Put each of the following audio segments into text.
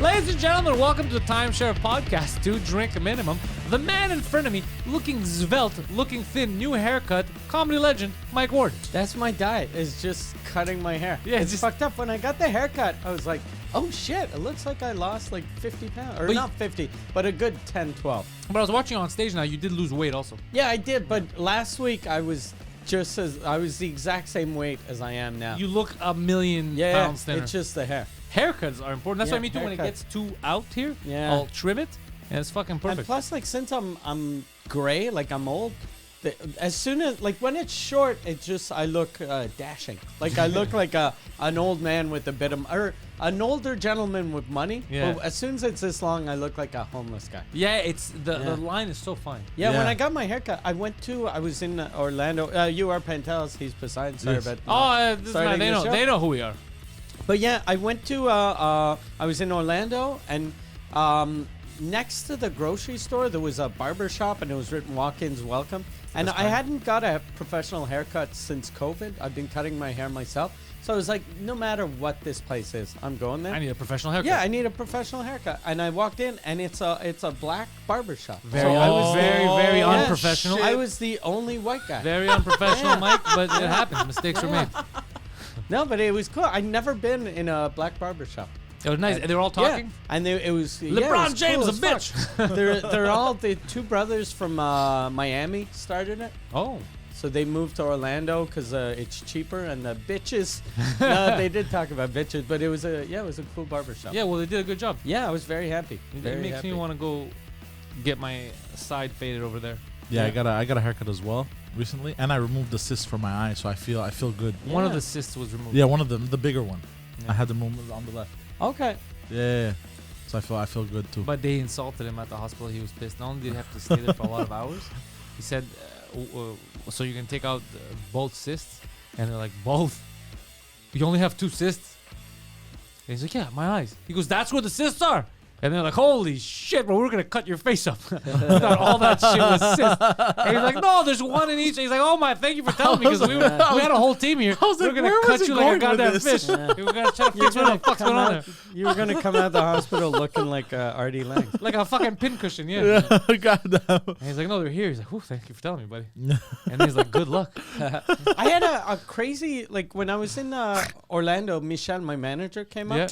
Ladies and gentlemen, welcome to the Timeshare Podcast. 2 drink minimum. The man in front of me, looking svelte, looking thin, new haircut, comedy legend, Mike Ward. That's my diet, is just cutting my hair. Yeah, it's just fucked up. When I got the haircut, I was like, oh shit, it looks like I lost like 50 pounds. Or But not 50, but a good 10, 12. But I was watching you on stage now. You did lose weight also. Yeah, I did, but last week I was the exact same weight as I am now. You look a million pounds thinner. It's just the hair. Haircuts are important. That's Yeah, why me too. When it haircuts. gets too out here, Yeah. I'll trim it, and it's fucking perfect. And plus, like, since I'm gray, like I'm old, as soon as, like, when it's short, it just, I look dashing. Like, I look like an old man with a bit of, or an older gentleman with money. Yeah. But as soon as it's this long, I look like a homeless guy. Yeah, it's the line is so fine. Yeah, when Yeah. I got my haircut, I was in Orlando. You are Pantelis, he's Poseidon. Sorry Yes. about This starting man, the show. they know who we are. But yeah, I went to I was in Orlando, and next to the grocery store there was a barber shop, and it was written "Walk-ins welcome." And I hadn't got a professional haircut since COVID. I've been cutting my hair myself, so I was like, no matter what this place is, I'm going there. I need a professional haircut. Yeah, I need a professional haircut, and I walked in, and it's a black barber shop. Very, So I was very Yeah, unprofessional. I was the only white guy. Very unprofessional, Mike, but it happens. Mistakes were made. No, but it was cool. I'd never been in a black barber shop. It was nice. They were all talking. Yeah, and it was LeBron it was James, cool a as bitch. fuck. they're all the 2 brothers from Miami started it. Oh. So they moved to Orlando because it's cheaper, and the bitches. No, they did talk about bitches, but it was a cool barber shop. Yeah, well, they did a good job. Yeah, I was very happy. It Very makes happy. me want to go get my side faded over there. Yeah, Yeah. I got a haircut as well recently, and I removed the cyst from my eye, so I feel good. One of Yeah. the cysts was removed. Yeah, one of them, the bigger one. Yeah. I had them removed on the left. Okay. Yeah. So I feel good too. But they insulted him at the hospital. He was pissed. Not only did he have to stay there for a lot of hours, he said, so you can take out both cysts? And they're like, both? You only have 2 cysts? And he's like, yeah, my eyes. He goes, that's where the cysts are. And they're like, holy shit, bro, we're going to cut your face up. We thought all that shit was cysts. And he's like, no, there's 1 in each. And he's like, oh my, thank you for telling me, because we had a whole team here. I was We're like, going to where cut was you it like a going with goddamn this? fish. Yeah. We're going to try to fix what the fuck's going on there. You were gonna come out of the hospital looking like Artie Lang. Like a fucking pincushion, yeah. Goddamn. And he's like, no, they're here. He's like, oh, thank you for telling me, buddy. And he's like, good luck. I had a crazy, like, when I was in Orlando, Michel, my manager, came up. Yeah.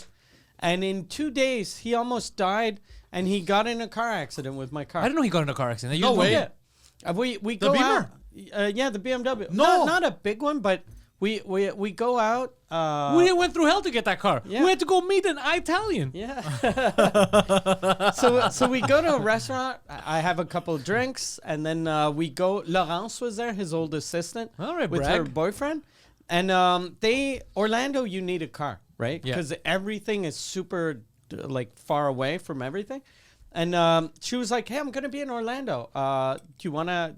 And in 2 days, he almost died, and he got in a car accident with my car. I didn't know he got in a car accident. No way. Yeah. We The go Beamer? out. Yeah, the BMW. No. Not a big one, but we go out. We went through hell to get that car. Yeah. We had to go meet an Italian. Yeah. so we go to a restaurant. I have a couple of drinks, and then we go. Laurence was there, his old assistant, All right, with brag. her boyfriend. And Orlando, you need a car, right? Yeah. Because everything is super like far away from everything. And she was like, "Hey, I'm gonna be in Orlando. Do you wanna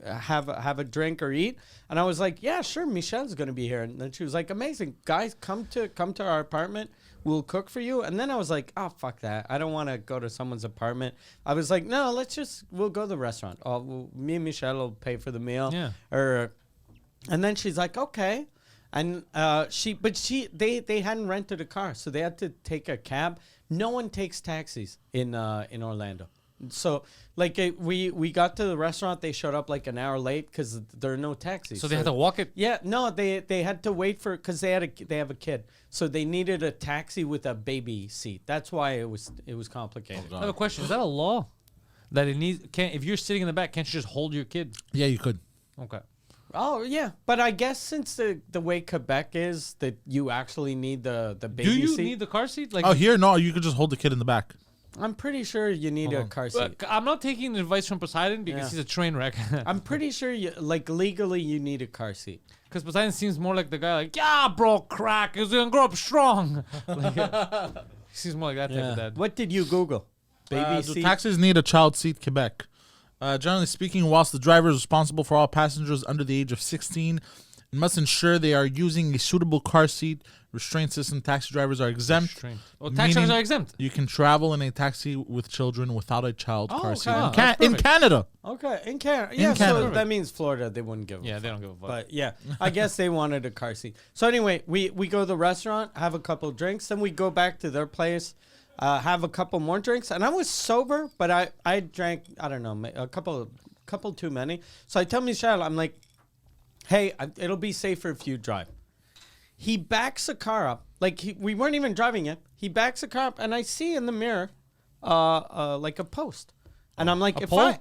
have a drink or eat?" And I was like, "Yeah, sure. Michelle's gonna be here." And then she was like, "Amazing, guys, come to our apartment. We'll cook for you." And then I was like, "Oh, fuck that. I don't want to go to someone's apartment." I was like, "No, we'll go to the restaurant. Me and Michelle will pay for the meal." Yeah. And then she's like, "Okay." And they hadn't rented a car, so they had to take a cab. No one takes taxis in Orlando. So like we got to the restaurant, they showed up like an hour late because there are no taxis. So they had to walk it. Yeah, no, they had to wait for, because they have a kid, so they needed a taxi with a baby seat. That's why it was complicated. I have a question. Is that a law? That it needs if you're sitting in the back, can't you just hold your kid? Yeah, you could. Okay. Oh yeah, but I guess since the way Quebec is that you actually need the baby Do you seat. need the car seat? Like, Oh, here, no, you could just hold the kid in the back. I'm pretty sure you need a car seat. I'm not taking advice from Poseidon because Yeah. he's a train wreck. I'm pretty sure legally you need a car seat. Because Poseidon seems more like the guy like, yeah, bro, crack is gonna grow up strong. Like, he seems more like that type of dad. What did you Google? Baby Do seat. taxis need a child seat, Quebec? Generally speaking, whilst the driver is responsible for all passengers under the age of 16 and must ensure they are using a suitable car seat, restraint system. Taxi drivers are exempt. Restraint. Oh, taxi drivers Meaning- are exempt. You can travel in a taxi with children without a child Oh, car okay. seat Oh, that's in perfect. Canada. Okay, in Canada. Yeah, Canada. so that means Florida. They wouldn't give. Yeah, they don't give a fuck. But yeah, I guess they wanted a car seat. So anyway, we go to the restaurant, have a couple drinks, then we go back to their place, have a couple more drinks, and I was sober, but I drank, I don't know, a couple too many. So I tell Michelle, I'm like, hey, it'll be safer if you drive. He backs the car up, like we weren't even driving it. He backs the car up, and I see in the mirror, like a post, and I'm like, A if pole?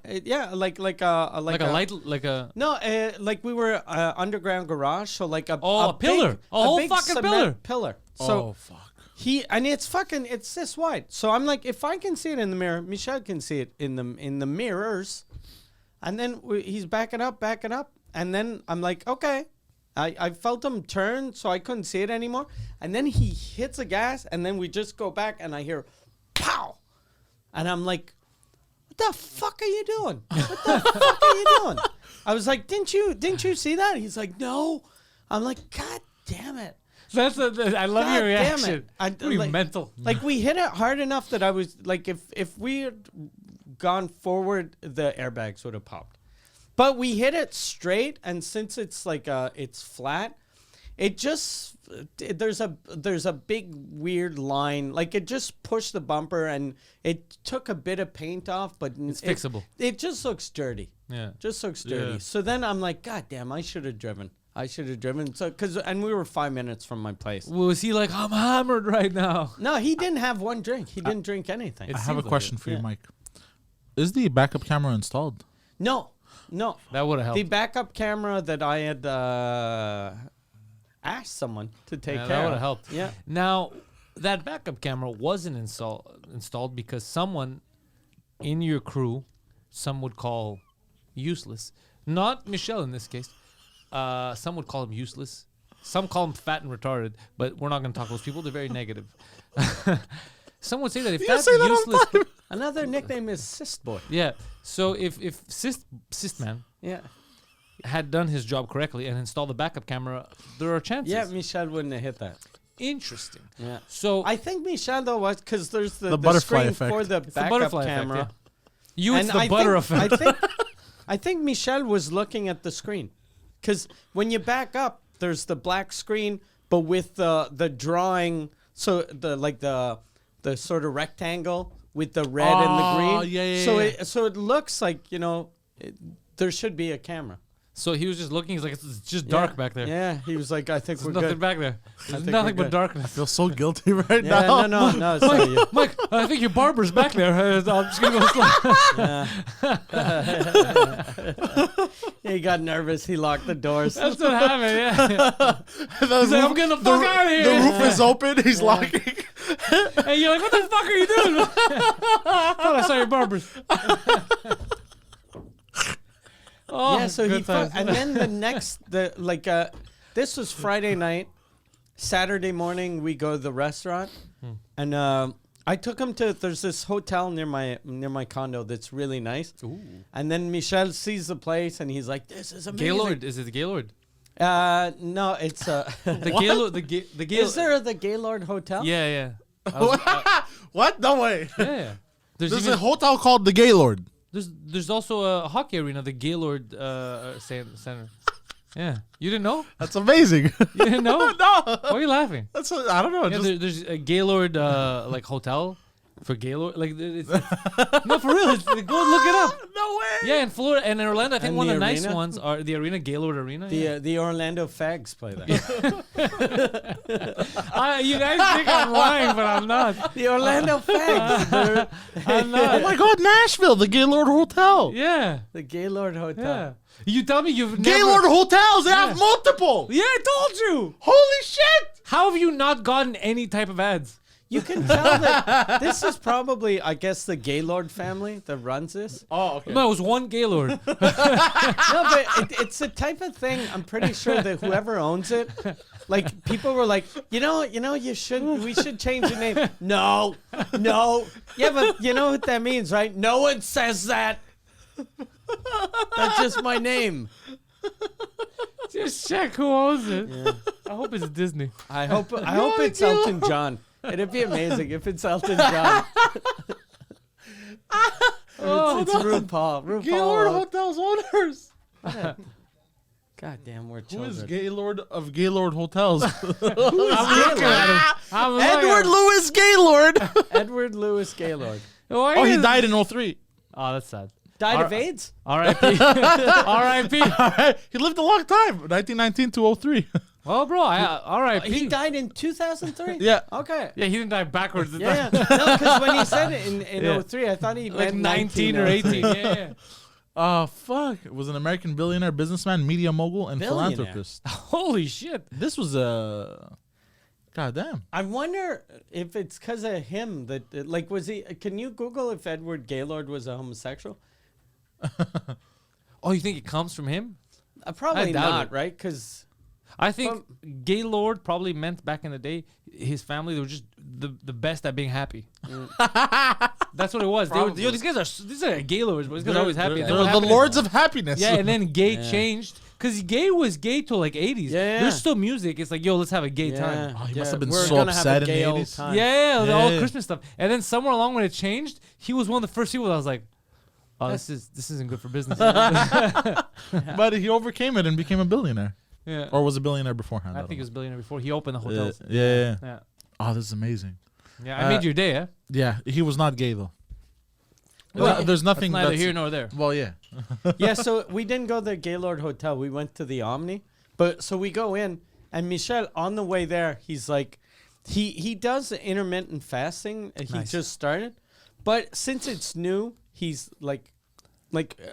like like a light, like a no, like we were underground garage, so like a pillar. big, A whole big fucking cement pillar. So Oh fuck. it's this wide. So I'm like, if I can see it in the mirror, Michelle can see it in the mirrors, and then he's backing up, and then I'm like, okay. I felt him turn, so I couldn't see it anymore, and then he hits the gas, and then we just go back, and I hear, pow, and I'm like, what the fuck are you doing? What the fuck are you doing? I was like, didn't you see that? He's like, no. I'm like, God damn it. That's I love God your damn reaction. it. I, What are you, like, mental? Like we hit it hard enough that I was like, if we had gone forward, the airbags would have popped. But we hit it straight, and since it's like it's flat, it just there's a big weird line. Like it just pushed the bumper, and it took a bit of paint off, but It's fixable. It just looks dirty. Yeah. Just looks dirty. Yeah. So then I'm like, God damn, I should have driven. So and we were 5 minutes from my place. Was he like, I'm hammered right now? No, he didn't have one drink. He didn't drink anything. It I have a seems like question it. for you, Yeah. Mike. Is the backup camera installed? No. That would have helped. The backup camera that I had asked someone to take Yeah, care that would of. have helped. Yeah. Now, that backup camera wasn't installed because someone in your crew, some would call useless, not Michelle in this case. Some would call him useless. Some call him fat and retarded, but we're not going to talk to those people. They're very negative. Some would say that if that's useless, Another nickname is Cyst Boy. yeah. So if cyst man Yeah. had done his job correctly and installed the backup camera, there are chances. Yeah, Michelle wouldn't have hit that. Interesting. Yeah. So I think Michelle though was because there's the butterfly screen effect. for the it's the backup butterfly effect, camera. yeah. You, it's And the butter effect. I think Michelle was looking at the screen, because when you back up, there's the black screen, but with the drawing, so the sort of rectangle with the red and the green. yeah. So it looks like there should be a camera. So he was just looking. He's like, it's just dark back there. Yeah, he was like, I think There's we're nothing good. back there. There's think nothing we're but good. I darkness. feel so guilty right Yeah, now. no, sorry. you- Mike, I think your barber's back there. I'm just gonna go slow. Yeah, he got nervous. He locked the doors. That's what happened. Yeah. He's like, I'm getting the fuck out of The here. roof is open. He's locking. And you're like, what the fuck are you doing? I thought I saw your barber's. Oh, Yeah, so good times. and then this was Friday night. Saturday morning we go to the restaurant, and I took him to, there's this hotel near my condo that's really nice. Ooh. And then Michel sees the place and he's like, "This is amazing." Gaylord, is it the Gaylord? No, it's The Gaylord, the Gaylord. Is there the Gaylord Hotel? Yeah. I was- What? No way. yeah. There's There's even, a hotel called the Gaylord. there's also a hockey arena, the Gaylord Center. Yeah, you didn't know? That's amazing. You didn't know? No. Why are you laughing? That's I don't know. Yeah, Just, there's a Gaylord like hotel for Gaylord. Like it's no, for real. Go look it up. no way. Yeah, in Florida and in Orlando, I think And one the of the nice arena? ones are the arena, Gaylord Arena. Yeah. The Orlando Fags play there. You guys think I'm lying, but I'm not. The Orlando Fags. They're I'm not. Oh my God, Nashville, the Gaylord Hotel. Yeah, the Gaylord Hotel. yeah. You tell me you've Gaylord never. hotels. They have multiple. Yeah, I told you. Holy shit. How have you not gotten any type of ads? You can tell that this is probably, I guess, the Gaylord family that runs this. Oh, okay. No, it was one Gaylord. No, but it's the type of thing, I'm pretty sure that whoever owns it, like, people were like, we should change the name. No. Yeah, but you know what that means, right? No one says that. That's just my name. Just check who owns it. Yeah. I hope it's Disney. I hope it's Elton John. It'd be amazing if it's Elton John. It's RuPaul. Gaylord Hotels owners. God damn, we're Who is children. Gaylord of Gaylord Hotels? I'm looking at him. I'm looking at Edward him. Louis Gaylord. Edward Louis Gaylord. Why Oh, are he you- died in 03. Oh, that's sad. Died Ar- of AIDS? R.I.P. R.I.P. He lived a long time, 1919 to 03. Well, bro, R.I.P. He died in 2003? Yeah. Okay. Yeah, he didn't die backwards. Yeah. No, because when he said it in Yeah. 03, I thought he Like meant 19 or 18. Yeah. Fuck. It was an American billionaire, businessman, media mogul, and Billionaire. philanthropist. Holy shit. This was a... God damn. I wonder if it's because of him that, like, was he... Can you Google if Edward Gaylord was a homosexual? Oh, you think it comes from him? Probably doubt not, it. right? Because... I think Gaylord probably meant back in the day, his family, they were just the best at being happy. That's what it was. They were, yo, these are Gaylords, but these guys are always happy. And then They're what the happened lords is- of happiness. Yeah, and then gay Yeah. changed. Because gay was gay till like 80s. Yeah. There's still music. It's like, yo, let's have a gay time. Oh, he must have been we're so gonna upset have a in the gay old 80s. time. Yeah, all Yeah. Christmas stuff. And then somewhere along when it changed, he was one of the first people that I was like, oh, this isn't good for business. But he overcame it and became a billionaire. Yeah. Or was a billionaire beforehand. I don't think he know. was a billionaire before he opened the hotels. Yeah. Yeah. Oh, this is amazing. Yeah, I made your day, eh? Yeah, he was not gay though. Well, There's nothing That's neither that's- here nor there. Well, yeah. Yeah, so we didn't go to the Gaylord Hotel. We went to the Omni. But so we go in, and Michel, on the way there, he's like, he does intermittent fasting. He Nice. just started. But since it's new, he's like,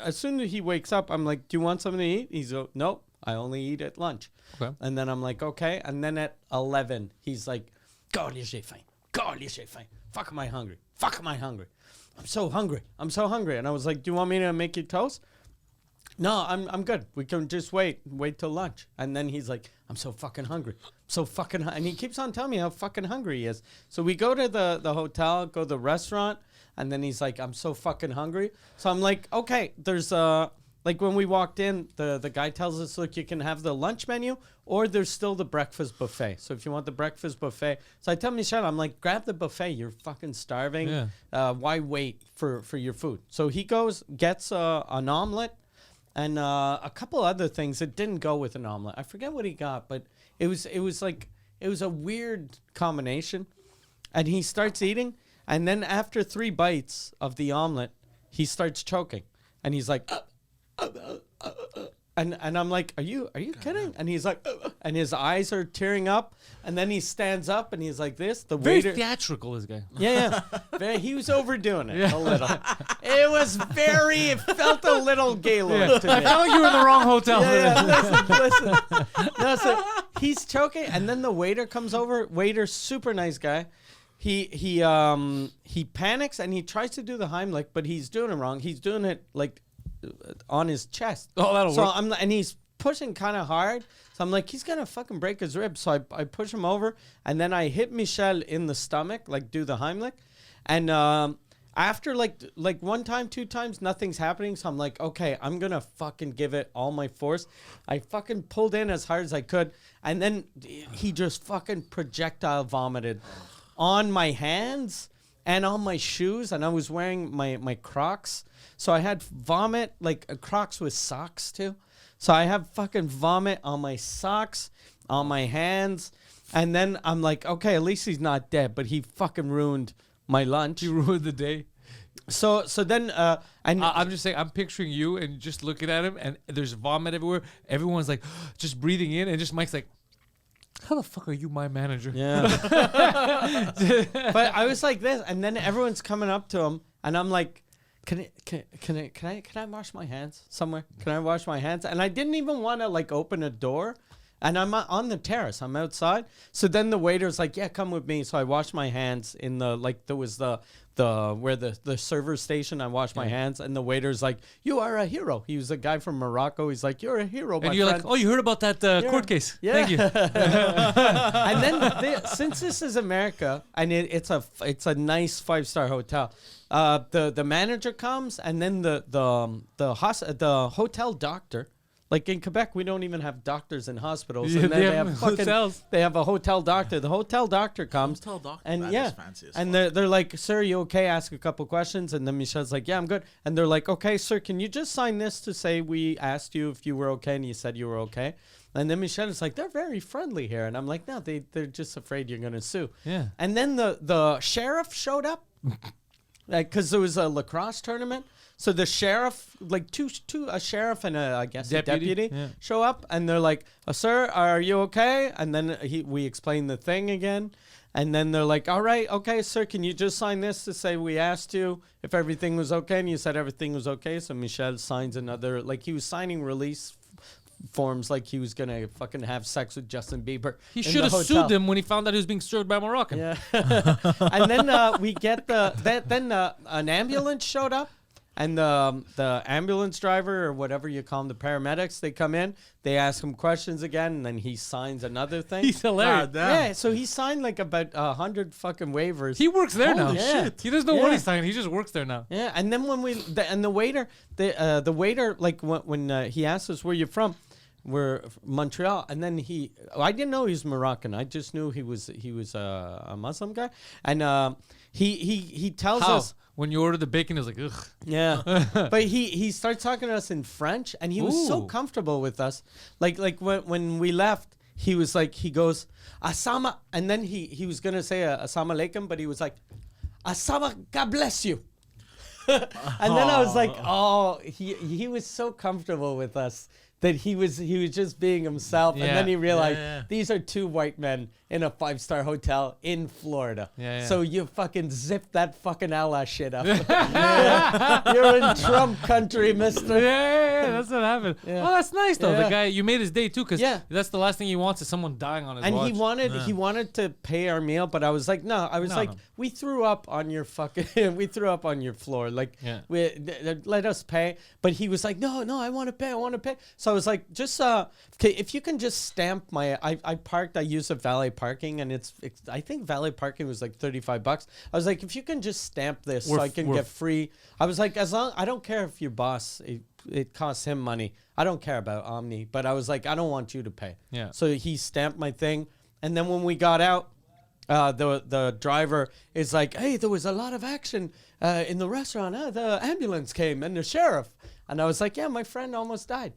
as soon as he wakes up, I'm like, do you want something to eat? He's like, nope, I only eat at lunch. Okay. And then I'm like, okay. And then at 11, he's like, God, j'ai faim. God, j'ai faim. Fuck, am I hungry? Fuck, am I hungry? I'm so hungry. I'm so hungry. And I was like, do you want me to make you toast? No, I'm good. We can just wait till lunch. And then he's like, I'm so fucking hungry. So fucking and he keeps on telling me how fucking hungry he is. So we go to the hotel, go to the restaurant, and then he's like, I'm so fucking hungry. So I'm like, okay, there's like when we walked in, the guy tells us, look, you can have the lunch menu or there's still the breakfast buffet. So if you want the breakfast buffet. So I tell Michelle, I'm like, grab the buffet. You're fucking starving. Yeah. Why wait for your food? So he goes, gets an omelet and a couple other things. It didn't go with an omelet. I forget what he got, but it was a weird combination. And he starts eating. And then after 3 bites of the omelet, he starts choking. And he's like, and I'm like, are you kidding? And he's like, and his eyes are tearing up. And then he stands up and he's like this. The Very waiter, theatrical, this guy. yeah. He was overdoing it a little. It felt a little Gaylord to me. I felt like you were in the wrong hotel. Listen. No, so he's choking, and then the waiter comes over. Waiter, super nice guy. He panics and he tries to do the Heimlich, but he's doing it wrong. He's doing it like on his chest. Oh, that'll so work. and he's pushing kind of hard. So I'm like, he's gonna fucking break his ribs. So I push him over, and then I hit Michel in the stomach, like do the Heimlich, and after like 1 time, 2 times, nothing's happening. So I'm like, okay, I'm gonna fucking give it all my force. I fucking pulled in as hard as I could, and then he just fucking projectile vomited on my hands and on my shoes, and I was wearing my Crocs. So I had vomit, like Crocs with socks too. So I have fucking vomit on my socks, on my hands. And then I'm like, okay, at least he's not dead, but he fucking ruined my lunch. You ruined the day. So then, and I'm just saying, I'm picturing you and just looking at him, and there's vomit everywhere. Everyone's like, just breathing in, and just Mike's like, how the fuck are you my manager? yeah. But I was like this, and then everyone's coming up to him, and I'm like, Can I wash my hands somewhere? Can I wash my hands? And I didn't even want to like open a door. And I'm on the terrace. I'm outside. So then the waiter's like, yeah, come with me. So I washed my hands in the, like, there was the where the server station. I washed my hands. And the waiter's like, you are a hero. He was a guy from Morocco. He's like, you're a hero, my And you're friend. like, oh, you heard about that court case? Yeah. Thank you. And then since this is America and it's a nice 5-star hotel, the manager comes and then the hotel doctor, Like in Quebec, we don't even have doctors in hospitals. Yeah, And then they they have have fucking, hotels. they have a hotel doctor. The hotel doctor comes. Hotel doctor. And That yeah, is fancy as and fuck. they're like, "Sir, you okay?" Ask a couple questions, and then Michelle's like, "Yeah, I'm good." And they're like, "Okay, sir, can you just sign this to say we asked you if you were okay, and you said you were okay?" And then Michelle is like, "They're very friendly here," and I'm like, "No, they're just afraid you're gonna sue." Yeah. And then the sheriff showed up, like, because there was a lacrosse tournament. So the sheriff, like a sheriff and I guess a deputy Yeah. show up, and they're like, "Sir, are you okay?" And then we explain the thing again, and then they're like, "All right, okay, sir, can you just sign this to say we asked you if everything was okay?" And you said everything was okay. So Michel signs another, like he was signing release forms, like he was gonna fucking have sex with Justin Bieber. He in should the have hotel. sued him when he found out he was being served by Moroccan. Yeah. And then we get an ambulance showed up, and the ambulance driver or whatever you call them, the paramedics, they come in, they ask him questions again, and then he signs another thing. He's hilarious. God damn. Yeah, so he signed like about 100 fucking waivers. He works there now. Holy shit. He doesn't know Yeah. what he's signing. He just works there now. Yeah, and then when the waiter, the waiter, like when he asked us where you're from, we're Montreal, and then I didn't know he was Moroccan. I just knew he was a Muslim guy, and he tells How? us. When you order the bacon, it was like, ugh. Yeah, but he starts talking to us in French, and he was so Ooh. comfortable with us. Like when we left, he was like, he goes Asama, and then he was gonna say Assalamu alaikum, but he was like Asama, God bless you. And then I was like, oh, he was so comfortable with us that he was just being himself. And Yeah. then he realized Yeah. these are two white men in a 5-star hotel in Florida. Yeah. So you fucking zip that fucking Allah shit up. You're in Trump country, mister. Yeah, that's what happened. Yeah. Well, that's nice though. Yeah. The guy, you made his day too, because Yeah. that's the last thing he wants is someone dying on his And watch. he wanted to pay our meal, but I was like, no. I was No, like, no. we threw up on your fucking, we threw up on your floor. Like, Yeah. let us pay. But he was like, no, I want to pay. So I was like, just okay, if you can just stamp my, I parked. I used a valet parking, and it's I think valet parking was like $35. I was like, if you can just stamp this, so I can get free. I was like, as long I don't care if your boss. It costs him money. I don't care about Omni, but I was like, I don't want you to pay. Yeah. So he stamped my thing, and then when we got out, the driver is like, "Hey, there was a lot of action in the restaurant. The ambulance came and the sheriff." And I was like, "Yeah, my friend almost died."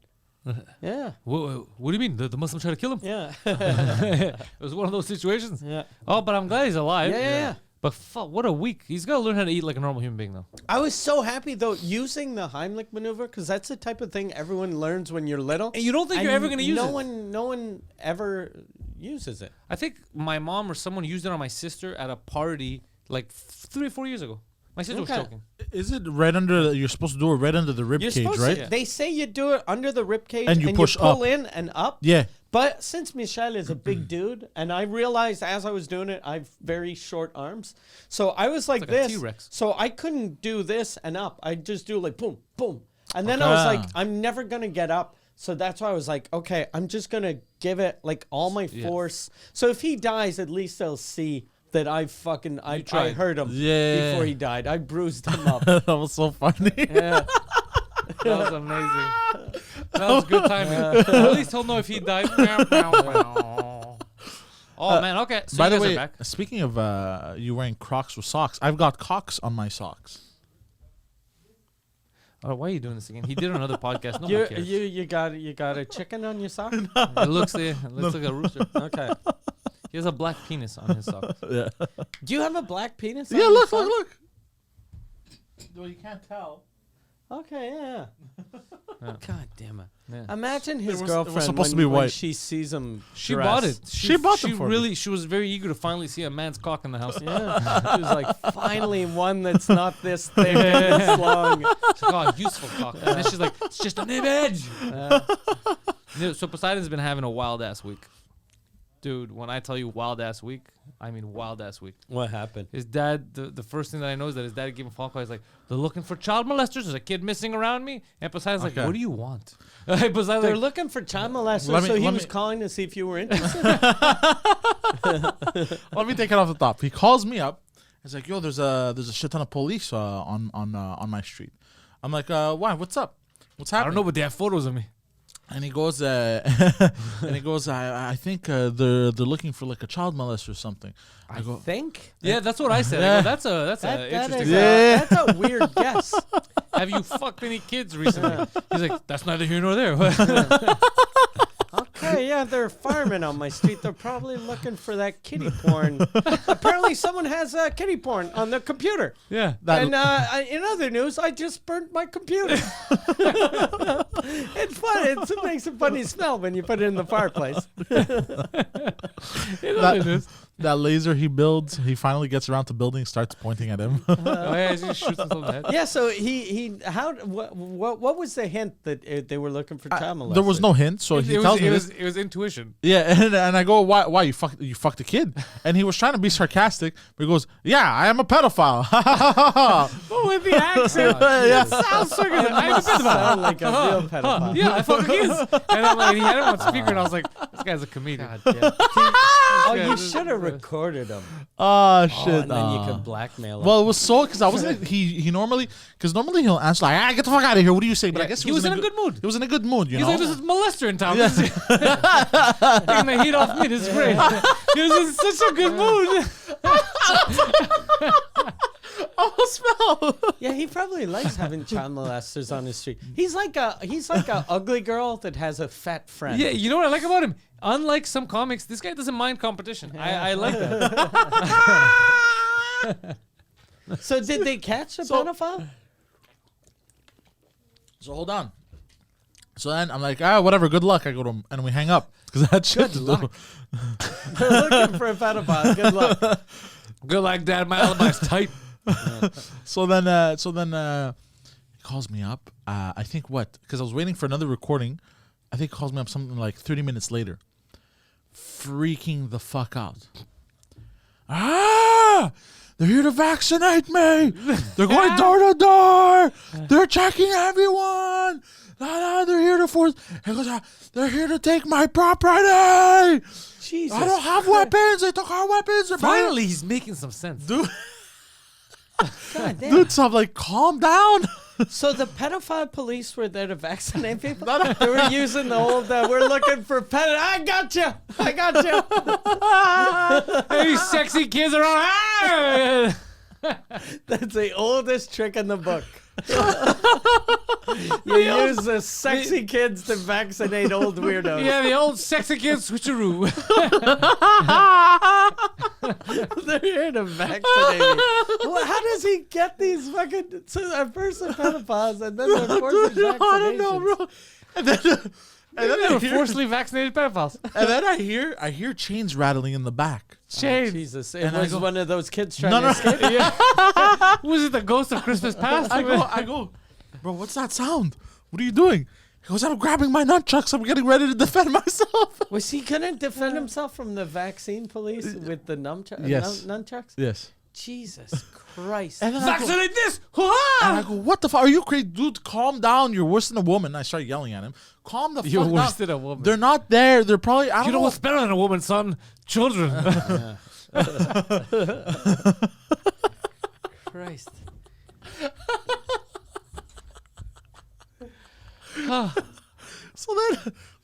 Yeah, What do you mean? The Muslim tried to kill him? yeah, It was one of those situations. yeah. Oh, but I'm glad he's alive. Yeah. But fuck, what a week. He's got to learn how to eat like a normal human being, though. I was so happy though using the Heimlich maneuver, because that's the type of thing everyone learns when you're little. And you don't think you're And ever going to use it. No one ever uses it. I think my mom or someone used it on my sister at a party like 3 or 4 years ago. My sister was Okay. choking. Is it right under? You're supposed to do it right under the rib You're cage, supposed right? to. They say you do it under the rib cage And you push pull up. in and up. Yeah. But since Michel is a big dude, and I realized as I was doing it, I have very short arms. So I was like like a this. T-Rex. So I couldn't do this and up. I just do like boom, boom. And then I was like, Okay. I'm never going to get up. So that's why I was like, okay, I'm just going to give it like all my force. So if he dies, at least they'll see that I tried. hurt him Yeah. before he died. I bruised him up. That was so funny. Yeah. That was amazing. That was good timing. At least he'll know if he died. Oh, man. Okay. So By you the guys way, are back. speaking of you wearing Crocs with socks, I've got cocks on my socks. Oh, why are you doing this again? He did it on another podcast. No You one cares. you got a chicken on your sock? It looks like a rooster. Okay. He has a black penis on his socks. Yeah. Do you have a black penis? on Yeah. your Look. sock? Well, you can't tell. Okay, yeah. Yeah. God damn it! Yeah. Imagine his It was girlfriend supposed to when, be when white. she sees him. She dressed. bought it. She bought them She for me. really. She was very eager to finally see a man's cock in the house. Yeah, she was like, finally one that's not this thick and this long. She's like, oh, useful cock. And then she's like, it's just an image. So Poseidon's been having a wild ass week. Dude, when I tell you wild ass week, I mean wild ass week. What happened? His dad, the first thing that I know is that his dad gave him a phone call. He's like, they're looking for child molesters. There's a kid missing around me. And Poseidon's like, Okay. what do you want? Poseidon's They're like, looking for child molesters, Let me- so he let was me- calling to see if you were interested. Let me take it off the top. He calls me up. He's like, "Yo, there's a shit ton of police on my street." I'm like, "Why? What's up? What's I happening?" don't know, but they have photos of me. And he goes, I think they're looking for like a child molester or something. I go, think. Yeah, that's what I said. Yeah. I go, that's a That interesting. is Yeah. that's a weird guess. Have you fucked any kids recently? He's like, that's neither here nor there. Okay, yeah, they're firemen on my street. They're probably looking for that kitty porn. Apparently, someone has kitty porn on their computer. Yeah. And in other news, I just burnt my computer. It's fun. It makes a funny smell when you put it in the fireplace. that laser he builds, he finally gets around to building, starts pointing at him. Oh yeah, he just shoots himself in the head. Yeah. So what was the hint that they were looking for child molesters? There was no hint, so he tells me this. It was intuition. Yeah, and I go, why you fucked a kid? And he was trying to be sarcastic, but he goes, yeah, I am a pedophile. Oh, with the accent. Yeah. That sounds so good. I'm a Must sound pedophile. like a real pedophile. Yeah, I fuck kids. And I'm like, he had him on speaker, and I was like, this guy's a comedian. Oh, Yeah, you this should have is- recorded him. Oh shit! And then you could blackmail him. Well, it was so because I wasn't. He normally he'll answer like, get the fuck out of here. What do you say? But I guess he was in a good mood. He was in a good mood. You He's know. like, this is molester in town. Yeah. This is- taking the heat off me. This is great. He was in such a good mood. Oh, smell. Yeah, he probably likes having child molesters on his street. He's like a ugly girl that has a fat friend. Yeah, you know what I like about him? Unlike some comics, this guy doesn't mind competition. I like that. So did they catch a pedophile? So hold on. So then I'm like, whatever. Good luck. I go to him and we hang up because that shit. Good luck. They're looking for a pedophile. Good luck. Good luck, Dad. My alibi's tight. So then he calls me up. I think because I was waiting for another recording. I think he calls me up something like 30 minutes later. Freaking the fuck out. They're here to vaccinate me. They're going door to door. They're checking everyone. They're here to force. He goes, they're here to take my property. Jesus. I don't have weapons. They took our weapons. They're Finally, he's making some sense. Dude, God damn. dude, so I'm like, calm down. So the pedophile police were there to vaccinate people? They were using the old, we're looking for I got you. Hey, sexy kids around. That's the oldest trick in the book. You use the sexy kids to vaccinate old weirdos. Yeah, the old sexy kid switcheroo. They're here to vaccinate me. Well, how does he get these fucking... So at first they're pedophiles and then they're forcing vaccinations. I don't know, bro. And then They were forcibly vaccinated pedophiles. And then I hear chains rattling in the back. Shade. Jesus, it And I was go- one of those kids trying No, to no. escape. Was it the ghost of Christmas past? I go, bro, what's that sound? What are you doing? He goes, I'm grabbing my nunchucks. I'm getting ready to defend myself. Was he gonna defend himself from the vaccine police with the Yes. nunchucks? Yes. Jesus Christ. And then I go, Vaccinate this! and I go, what the fuck? Are you crazy? Dude, calm down. You're worse than a woman. I start yelling at him. Calm the You're fuck worse down. than a woman. They're not there. They're probably, I don't You know know. what's better than a woman, son? Children. Christ. So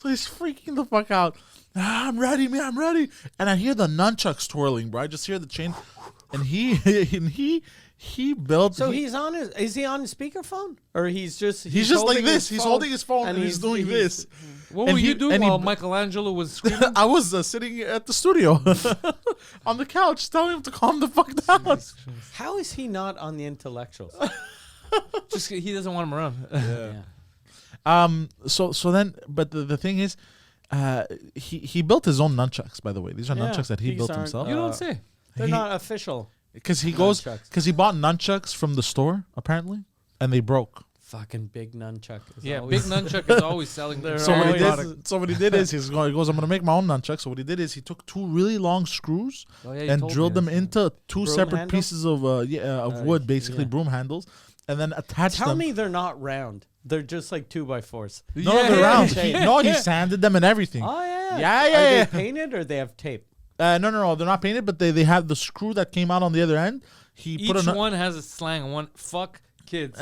he's freaking the fuck out. I'm ready, man. I'm ready. And I hear the nunchucks twirling, bro. I just hear the chain. And he built. So he's on his. Is he on his speakerphone, or he's just? He's just like holding this. his He's phone holding his phone and he's doing this. What And were he- you doing and he- while Michelangelo was screaming? I was sitting at the studio on the couch telling him to calm the fuck down. How is he not on the intellectuals? Just he doesn't want him around. Yeah. So then, but the thing is, he built his own nunchucks. By the way, these are Yeah, nunchucks that he these built aren't, himself. You don't say. They're He- not official. Because he Nunchucks. bought nunchucks from the store apparently, and they broke. Fucking big nunchuck. is Yeah, always- big nunchuck is always selling. They're So what he always- did, is he goes, I'm gonna make my own nunchucks. So what he did is he took two really long screws Oh, yeah, you and told drilled me them this. into two Broom separate handles? pieces of wood, basically yeah. broom handles, and then attached Tell them. me they're not round. They're just like 2x4s. No, Yeah, they're yeah, round. yeah. He sanded them and everything. Oh yeah. Yeah, Are yeah. they painted or they have tape? No, they're not painted, but they have the screw that came out on the other end. He put Each a one has a slang. One fuck kids.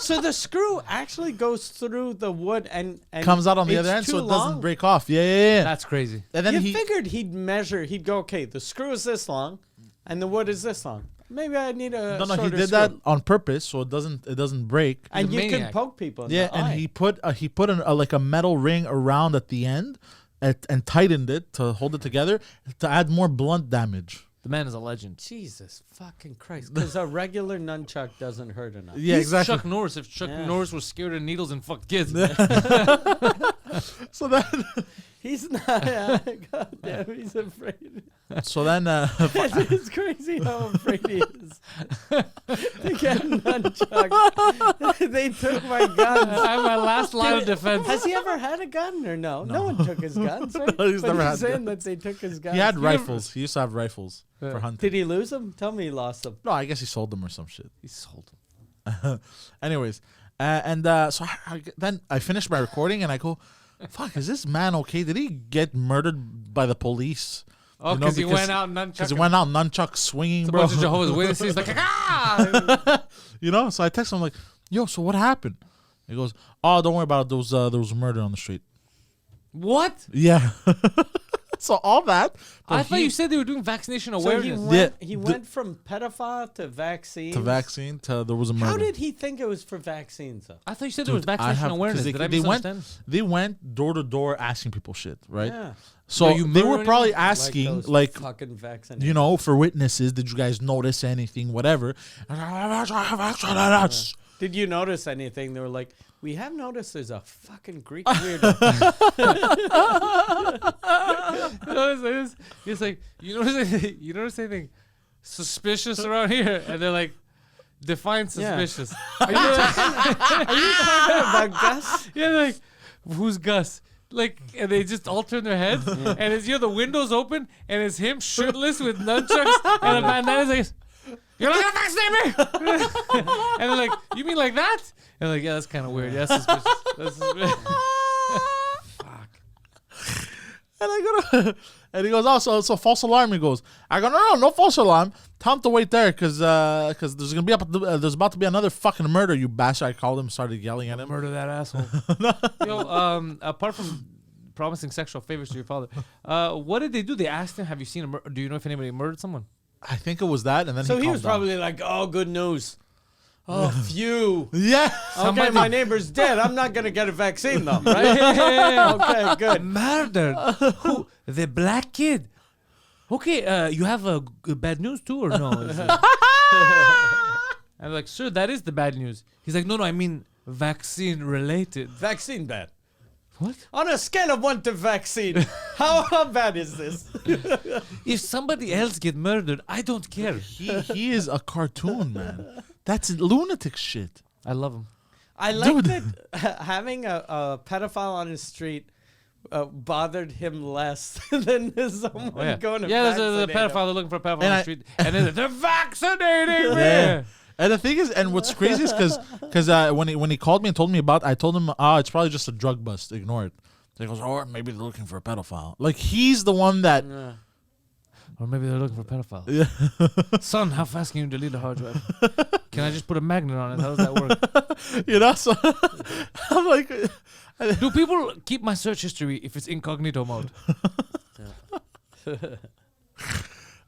So the screw actually goes through the wood and Comes out on the it's other end, so too it doesn't long? break off. Yeah. That's crazy. And then You he figured he'd measure. He'd go, okay, the screw is this long, and the wood is this long. Maybe I need a no, he shorter did screw. that on purpose, so it doesn't break. And He's a you can maniac. poke people. In Yeah, the and eye. he put like a metal ring around at the end, and tightened it to hold it together to add more blunt damage. The man is a legend. Jesus fucking Christ! Because a regular nunchuck doesn't hurt enough. Yeah, He's exactly. Chuck Norris. If Chuck Yeah. Norris was scared of needles and fucked kids. So then, He's not. God damn, he's afraid. It's crazy how afraid he is. To get nunchucks. They took my guns. I have my last line of defense. Has he ever had a gun or no? No one took his guns, right? He's But never he's had saying guns. that they took his guns. he had You rifles. He used to have rifles for hunting. Did he lose them? Tell me he lost them. No, I guess he sold them or some shit. He sold him. Anyways, then I finished my recording and I go, "Fuck, is this man okay? Did he get murdered by the police?" Oh, You know, because he because- went out Because he nunchucking. went out nunchuck swinging, A bro. bunch of Jehovah's Witnesses like, ah! You know, so I text him like, "Yo, so what happened?" He goes, "Oh, don't worry about it. There was murder on the street." What? Yeah. So all that. I but thought he- you said they were doing vaccination So awareness. he Yeah, went from pedophile to vaccine. to vaccine to there was a murder. How did he think it was for vaccines though? I thought you said there was Dude, I vaccination have- 'cause awareness. they- Did I they went- misunderstand? They went door to door asking people shit, right? Yeah. So No, you they murder were probably anyone? asking those like fucking vaccinations. you know, for witnesses, did you guys notice anything, whatever? Did you notice anything? They were like, we have noticed there's a fucking Greek weirdo. It's like you notice anything suspicious around here, and they're like, define Yeah. suspicious. Are you talking about Gus? Yeah, they're like, who's Gus? Like, and they just all turn their heads, and it's the windows open, and it's him shirtless with nunchucks and a bandana. Like, you're not gonna vaccinate me? And they're like, you mean like that? And they're like, yeah, that's kind of weird. Yeah, that's suspicious. That's suspicious. Fuck. And I go to, and he goes, "Oh, so false alarm." He goes, "I go, no false alarm. Tell him to wait there, cause there's gonna be there's about to be another fucking murder, you bastard." I called him, started yelling at him. Murder that asshole. Yo, apart from promising sexual favors to your father, what did they do? They asked him, "Have you seen a do you know if anybody murdered someone?" I think it was that, and then So he calmed was down. probably like, oh, good news. Oh, phew. Yeah. Okay, my neighbor's dead. I'm not going to get a vaccine, though, right? Okay, good. Murdered? Who? The black kid? Okay, you have bad news too, or no? I'm like, sir, that is the bad news. He's like, no, I mean vaccine related. Vaccine bad. What? On a scale of 1 to vaccine, how bad is this? If somebody else get murdered, I don't care. He is a cartoon, man. That's lunatic shit. I love him. I like Dude. that having a pedophile on his street bothered him less than someone going to there's a vaccinate him. pedophile looking for a pedophile And on the I- street, and then they're vaccinating me. Yeah. And the thing is, and what's crazy is because when he called me and told me about, I told him, it's probably just a drug bust. Ignore it. So he goes, or maybe they're looking for a pedophile. Like he's the one that. Yeah. Or maybe they're looking for pedophiles. Yeah. Son, how fast can you delete a hard drive? Can I just put a magnet on it? How does that work? You know, so I'm like, Do people keep my search history if it's incognito mode?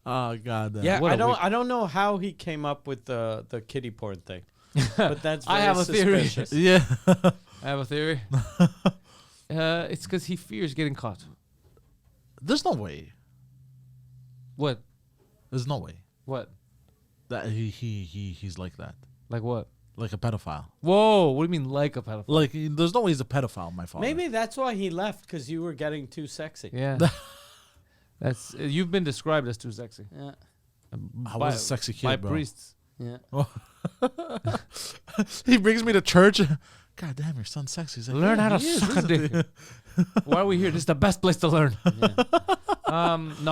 oh god. Yeah, What a I don't know how he came up with the kiddie porn thing, but that's I very have a theory. suspicious. Yeah. I have a theory. It's because he fears getting caught. There's no way. What? There's no way What? that he's like that, Like what? like a pedophile. Whoa! What do you mean, like a pedophile? Like there's no way he's a pedophile. My father. Maybe that's why he left, because you were getting too sexy. Yeah. That's you've been described as too sexy. Yeah. I was a sexy kid, by bro. priests. Yeah. He brings me to church. God damn, your son's sexy. He's like, Learn yeah, how to he is, suck a isn't dick. Why are we here? This is the best place to learn. No,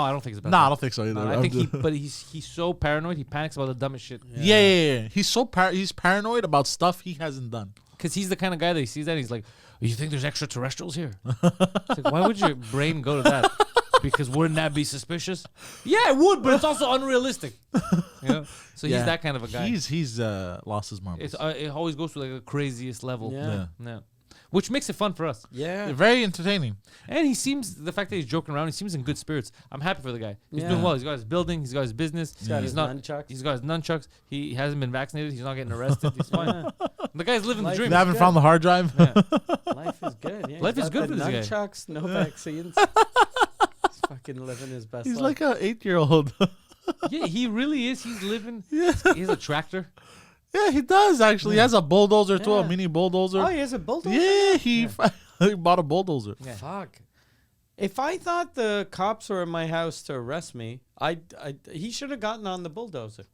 I don't think it's he? best. Nah, I don't think so either. No, I think he's so paranoid. He panics about the dumbest shit. Yeah. He's so he's paranoid about stuff he hasn't done. Because he's the kind of guy that he sees that he's like, you think there's extraterrestrials here? It's like, why would your brain go to that? Because wouldn't that be suspicious? Yeah, it would, but it's also unrealistic. You know? So he's that kind of a guy. He's lost his marbles. It always goes to like the craziest level. Yeah. Yeah. Which makes it fun for us. Yeah. They're very entertaining. And he seems, the fact that he's joking around, he seems in good spirits. I'm happy for the guy. He's Yeah. doing well. He's got his building. He's got his business. He's got his not. nunchucks. He's got his nunchucks. He hasn't been vaccinated. He's not getting arrested. He's fine. The guy's living the Life dream. They haven't good. found the hard drive. Yeah. Life is good. Yeah, Life he's is got good the for this guy. nunchucks, no vaccines. He's fucking living his best He's life. like a 8-year-old. Yeah, he really is. He's living. Yeah. He's a tractor. Yeah, he does actually. He has a bulldozer too, a Yeah. mini bulldozer. Oh, he has a bulldozer? Yeah, he he bought a bulldozer. Yeah. Fuck. If I thought the cops were in my house to arrest me, he should have gotten on the bulldozer.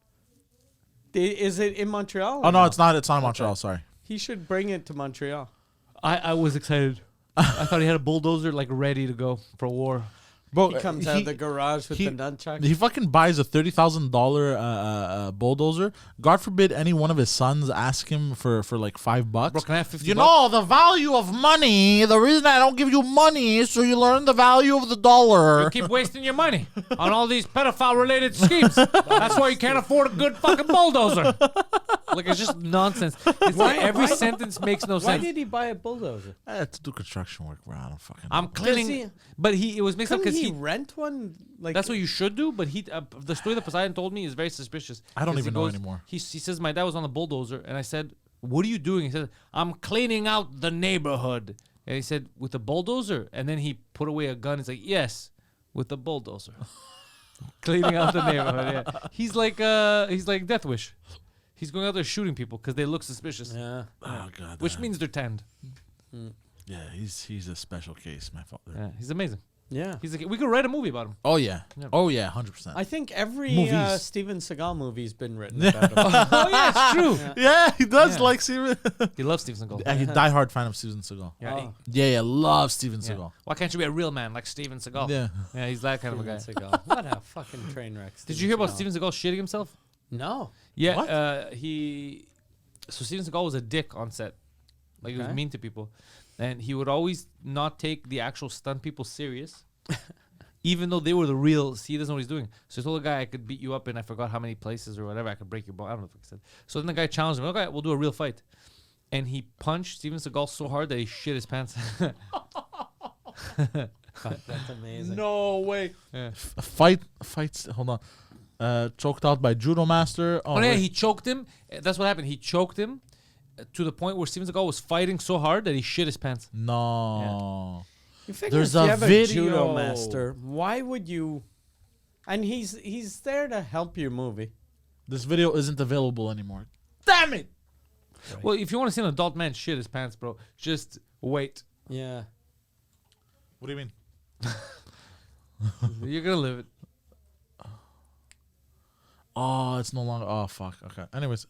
Is it in Montreal? Oh or no, it's not. It's not in Montreal. Sorry. He should bring it to Montreal. I was excited. I thought he had a bulldozer like ready to go for war. Bro, He comes out of the garage with he- the nunchucks. He fucking buys a $30,000 bulldozer. God forbid any one of his sons ask him for like $5. Bro, can I have 50 You bucks? know the value of money. The reason I don't give you money is so you learn the value of the dollar. You keep wasting your money on all these pedophile-related schemes. That's why you can't afford a good fucking bulldozer. Like, it's just nonsense. It's like every sentence makes no Why sense. did he buy a bulldozer? To do construction work, bro. I don't fucking. I'm know. cleaning, he- but it was mixed up Couldn't because he he. rent one? Like That's what you should do, but the story that Poseidon told me is very suspicious. I don't 'Cause he even know anymore. He says my dad was on the bulldozer, and I said, "What are you doing?" He said, "I'm cleaning out the neighborhood." And he said, "With the bulldozer?" And then he put away a gun. He's like, "Yes, with the bulldozer, cleaning out the neighborhood." Yeah, he's like Death Wish. He's going out there shooting people because they look suspicious, Yeah. Oh god. which means they're tanned. yeah, he's a special case, my father. Yeah, he's amazing. Yeah. He's like, we could write a movie about him. Oh yeah. Yeah. Oh yeah. 100%. I think every Movies. Steven Seagal movie's been written about him. Oh yeah, it's true. Yeah, he does Yeah. like Steven. He loves Steven Seagal. He's a diehard fan of Steven Seagal. Yeah, Oh. Yeah, love Steven yeah. Seagal. Why can't you be a real man like Steven Seagal? Yeah. Yeah, he's that kind of a guy. Steven Seagal. What a fucking train wreck. Did you hear about Steven Seagal shitting himself? No. Yeah, What? So Steven Seagal was a dick on set. Like, he was Okay. mean to people. And he would always not take the actual stunt people serious. Even though they were the real, he doesn't know what he's doing. So he told the guy, I could beat you up in, I forgot how many places or whatever, I could break your bone. I don't know what he said. So then the guy challenged him, okay, we'll do a real fight. And he punched Steven Seagal so hard that he shit his pants. Fuck, that's amazing. No way. Yeah. Fights. Hold on. Choked out by judo master. Oh, yeah, wait. he choked him. That's what happened. He choked him to the point where Steven Seagal was fighting so hard that he shit his pants. No. You figure There's if you a have a video. judo master, why would you? And he's there to help your movie. This video isn't available anymore. Damn it. Well, if you want to see an adult man shit his pants, bro, just wait. Yeah. What do you mean? You're going to live it. Oh, it's no longer. Oh, fuck. Okay. Anyways.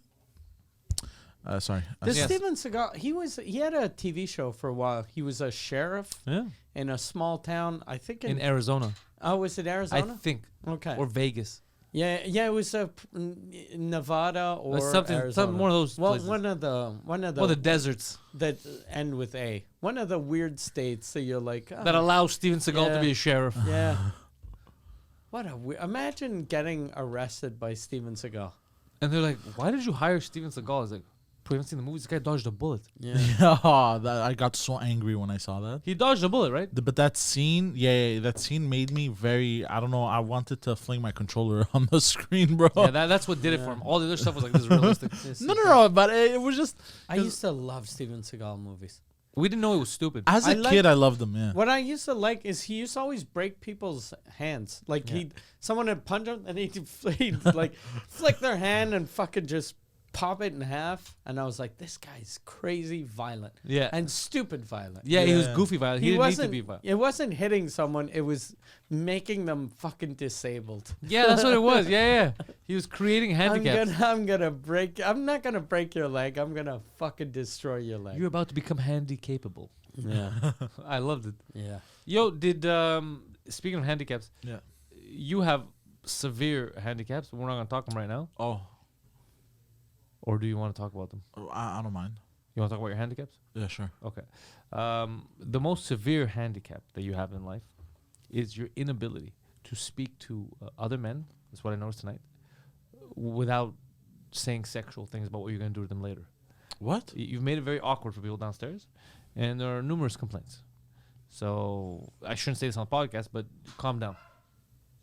Sorry. This Yes. Steven Seagal, he had a TV show for a while. He was a sheriff Yeah. in a small town. I think In Arizona. oh, was it I Arizona? think. Okay. Or Vegas. Yeah, it was Nevada or something, Arizona. one of those Well, places. one of the Well, the deserts that end with A. One of the weird states that you're like that allow Steven Seagal Yeah. to be a sheriff. yeah. What a imagine getting arrested by Steven Seagal. And they're like, why did you hire Steven Seagal? He's like, bro, you haven't seen the movie? This guy dodged a bullet. Yeah. Yeah, I got so angry when I saw that. He dodged a bullet, right? But that scene, yeah, that scene made me very. I don't know. I wanted to fling my controller on the screen, bro. Yeah, that's what did it for him. All the other stuff was like, this is realistic. No. But it was just. I used to love Steven Seagal movies. We didn't know it was stupid. As a I like- kid, I loved them. Yeah. What I used to like is he used to always break people's hands. Like someone would punch him and he'd like flick their hand and fucking just pop it in half. And I was like, this guy's crazy violent. Yeah. And stupid violent. Yeah, he was Yeah. goofy violent. He didn't need to be violent. It wasn't hitting someone. It was making them fucking disabled. Yeah, that's what it was. Yeah. He was creating handicaps. I'm gonna break. I'm not gonna break your leg. I'm gonna fucking destroy your leg. You're about to become handy capable. yeah. I loved it. Yeah. Yo, did speaking of handicaps, Yeah. you have severe handicaps, but we're not gonna talk them right now. Oh, Or do you want to talk about them? I don't mind. You want to talk about your handicaps? Yeah, sure. Okay. The most severe handicap that you have in life. is your inability to speak to other men. That's what I noticed tonight, without saying sexual things about what you're going to do to them later. What? You've made it very awkward for people downstairs, and there are numerous complaints. So I shouldn't say this on the podcast, but calm down.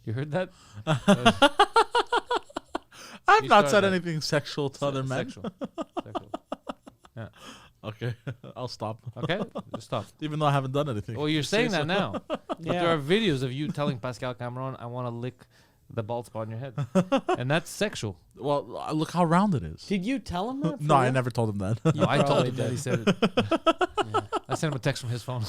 You heard that? I've You not started said that. anything sexual to other men. Sexual. Yeah. Okay, I'll stop. Okay, just stop. Even though I haven't done anything. Well, you're saying that now. But there are Yeah. videos of you telling Pascal Cameron, I want to lick the bald spot on your head. And that's sexual. Well, look how round it is. Did you tell him that? No, I never told him that. No, I told probably him that did. he said it. Yeah. I sent him a text from his phone.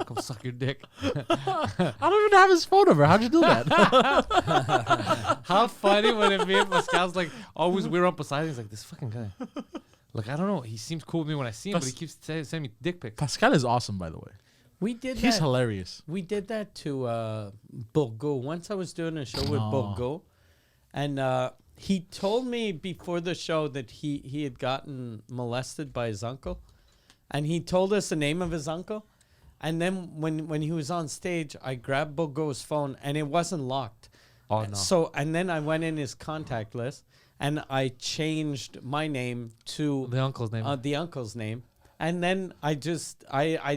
Come suck your dick. I don't even have his phone number. How'd you do that? How funny would it be if Pascal's like, always we're on Poseidon. He's like, this fucking guy. Like, I don't know. He seems cool with me when I see him, but he keeps sending me dick pics. Pascal is awesome, by the way. We did He's that. hilarious. We did that to Borgo. Once I was doing a show with Borgo, and he told me before the show that he had gotten molested by his uncle, and he told us the name of his uncle. And then when he was on stage, I grabbed Borgo's phone, and it wasn't locked. Oh, no. So and then I went in his contact list, and I changed my name to The uncle's name. the uncle's name. And then I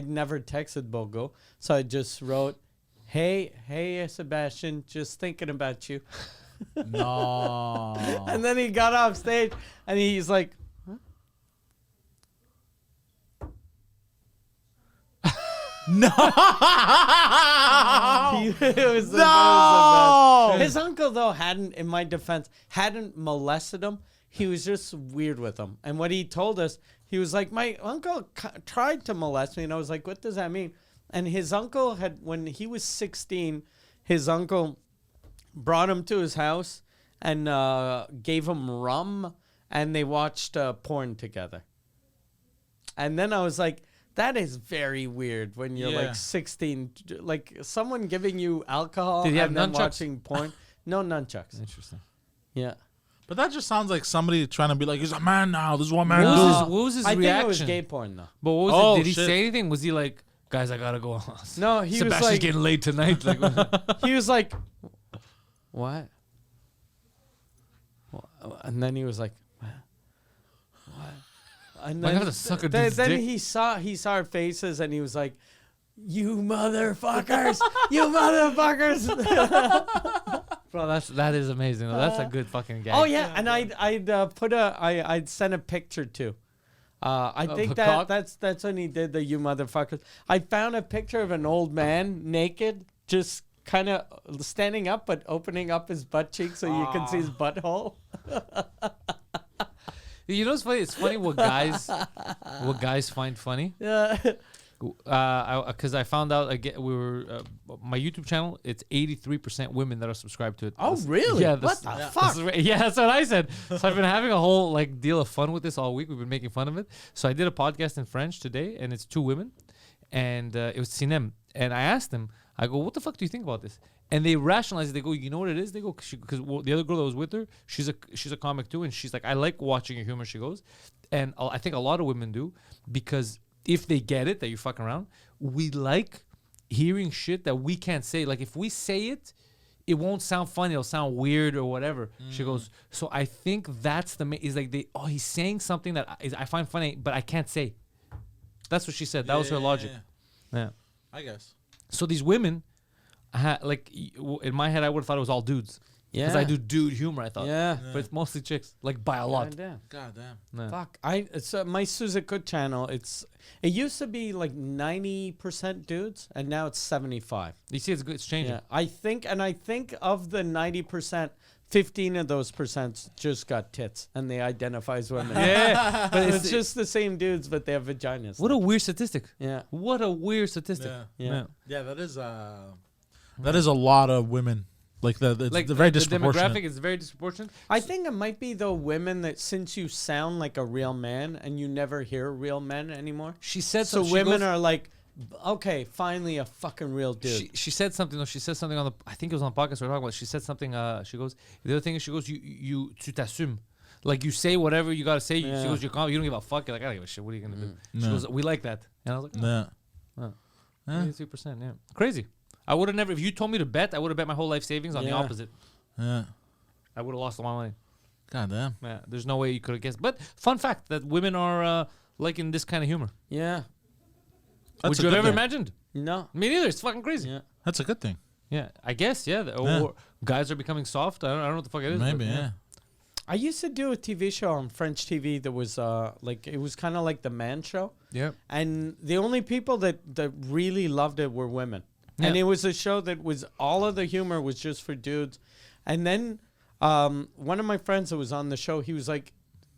never texted Borgo, so I just wrote, hey Sebastian, just thinking about you. No. And then he got off stage, and he's like, No. it was the No. best. His uncle, though, in my defense, hadn't molested him. He was just weird with him. And what he told us, he was like, my uncle tried to molest me. And I was like, what does that mean? And his uncle when he was 16, his uncle brought him to his house and gave him rum, and they watched porn together. And then I was like, that is very weird when you're Yeah. like 16, like someone giving you alcohol Did he have and then nunchucks? watching porn. No nunchucks. Interesting. Yeah. But that just sounds like somebody trying to be like, he's a man now. This is what men What do. was his I think reaction? it was gay porn though. But what was Oh, it? Did he shit. say anything? Was he like, guys, I gotta go? No, he was Sebastian's like, getting late tonight. Like, he was like, what? And then he was like, what? And I gotta suck a then dude's dick. he saw our faces, and he was like, you motherfuckers, you motherfuckers. bro, that is amazing. Though. That's a good fucking gag. Oh yeah, and I'd send a picture too. I Of think a cock? that's when he did the you motherfuckers. I found a picture of an old man naked, just kind of standing up but opening up his butt cheek so you can see his butthole. You know what's funny? It's funny what guys find funny. Yeah. Because I found out again, my YouTube channel. It's 83% women that are subscribed to it. Oh This- really? Yeah. What the fuck? Yeah, that's what I said. So I've been having a whole like deal of fun with this all week. We've been making fun of it. So I did a podcast in French today, and it's 2 women, and it was Sinem. And I asked them, I go, what the fuck do you think about this? And they rationalize it. They go, you know what it is? They go, because the other girl that was with her, she's a comic too, and she's like, I like watching your humor. She goes, and I think a lot of women do, because if they get it that you're fucking around, we like hearing shit that we can't say. Like if we say it, it won't sound funny. It'll sound weird or whatever. She goes, so I think that's is like he's saying something that I find funny, but I can't say. That's what she said. That was her logic. Yeah. I guess. So these women, in my head, I would have thought it was all dudes. Because I do dude humor, I thought. Yeah. But it's mostly chicks, like by a lot. Goddamn. God damn. Yeah. Fuck. My Suzuka channel. It used to be like 90% dudes, and now it's 75. You see, it's good. It's changing. Yeah, I think of the 90%, 15 of those percents just got tits, and they identify as women. Yeah, but It's just the same dudes, but they have vaginas. What a weird statistic. Yeah. What a weird statistic. Yeah. Yeah, that is a lot of women. Like it's very the disproportionate. demographic is very disproportionate. I think it might be the women that, since you sound like a real man and you never hear real men anymore. She said So she women goes- are like, okay, finally a fucking real dude. She said something. No, she said something on the. I think it was on the podcast we were talking about. She said something. She goes. The other thing is, she goes. Tu t'assumes. Like you say whatever you gotta say. Yeah. She goes. You don't give a fuck. You're like, I don't give a shit. What are you gonna do? She No. goes. We like that. And I was like, Yeah. oh, Huh? 83%. Yeah. Crazy. I would have never. If you told me to bet, I would have bet my whole life savings on the Yeah. opposite. Yeah. I would have lost all my money. God damn. Yeah, there's no way you could have guessed. But fun fact that women are liking this kind of humor. Yeah. That's Would a you have good ever thing. imagined? No. Me neither. It's fucking crazy. Yeah. That's a good thing. Yeah, I guess. Yeah, or guys are becoming soft. I don't know what the fuck it is. Maybe, but, yeah. I used to do a TV show on French TV that was like it was kind of like the Man Show, Yeah. and the only people that really loved it were women. And Yeah. it was a show that was all of the humor was just for dudes. And then one of my friends that was on the show, he was like,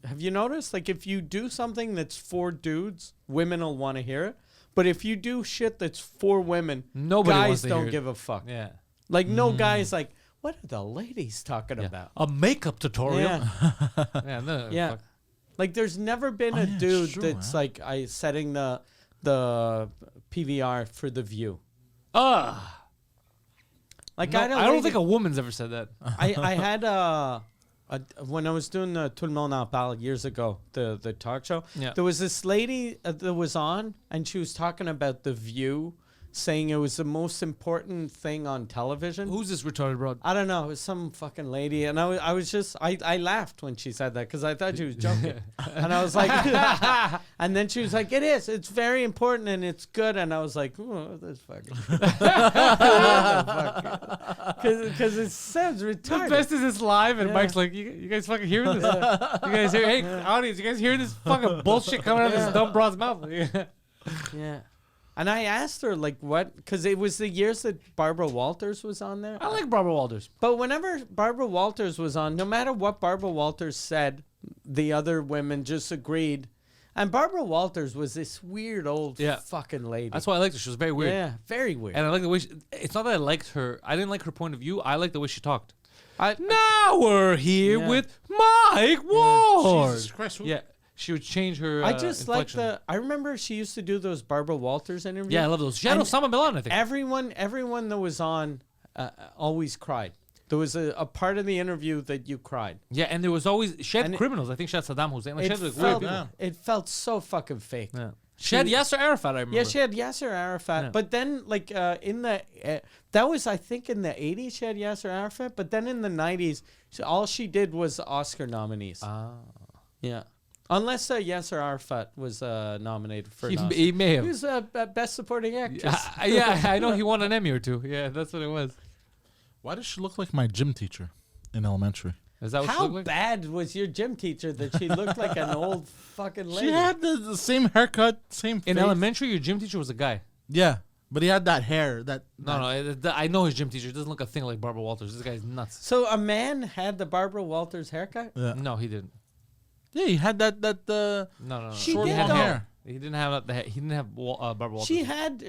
"Have you noticed? Like if you do something that's for dudes, women will want to hear it. But if you do shit that's for women, Nobody guys wants to hear don't it. give a fuck. Yeah. Like no guys like, what are the ladies talking Yeah. about? A makeup tutorial. Yeah. Yeah. No, Yeah. fuck. Like there's never been Oh, a yeah, dude true, that's huh? like setting the PVR for the view. Like No, I I don't think a woman's ever said that. I had when I was doing Tout le monde en parle years ago, the talk show. Yeah. There was this lady that was on, and she was talking about the view, saying it was the most important thing on television. Who's this retarded broad? I don't know. It was some fucking lady, and I was just I laughed when she said that because I thought she was joking, and I was like, and then she was like, it's very important and it's good, and I was like, oh, this fucking, because it sounds The retarded. best is it's live, and Yeah. Mike's like, you guys fucking hearing this? You guys hear? Hey, audience, you guys hearing this fucking bullshit coming out of this dumb broad's mouth? Yeah. And I asked her like what, because it was the years that Barbara Walters was on there. I like Barbara Walters. But whenever Barbara Walters was on, no matter what Barbara Walters said, the other women just agreed. And Barbara Walters was this weird old Yeah. fucking lady. That's why I liked her. She was very weird. Yeah, very weird. And I like the way it's not that I liked her. I didn't like her point of view. I like the way she talked. I, Now we're here Yeah. with Mike Ward. Jesus Christ. Yeah, she would change her. I just like inflection. I remember she used to do those Barbara Walters interviews. Yeah, I love those. She had And Osama bin Laden, I think. Everyone that was on always cried. There was a part of the interview that you cried. Yeah, and there was always she had And criminals. I think she had Saddam Hussein. Like, she It had like, weird felt, people. it felt so fucking fake. Yeah. She had Yasser Arafat. I remember. Yeah, she had Yasser Arafat, Yeah. but then like in the that was I think in the 80s she had Yasser Arafat, but then in the 90s all she did was Oscar nominees. Ah. Yeah, unless Yasser Arafat was nominated for an Oscar. He may He have. was best supporting actress. Yeah, I know he won an Emmy or two. Yeah, that's what it was. Why does she look like my gym teacher in elementary? Is that what she How looked like? bad was your gym teacher that she looked like an old fucking lady? She had the same haircut, same face. In elementary, your gym teacher was a guy. Yeah, but he had that hair. No, I know his gym teacher. It doesn't look a thing like Barbara Walters. This guy's nuts. So a man had the Barbara Walters haircut? Yeah, No, he didn't. yeah, he had that No. She short did long though. hair. He didn't have that. He didn't have Barbara Walters.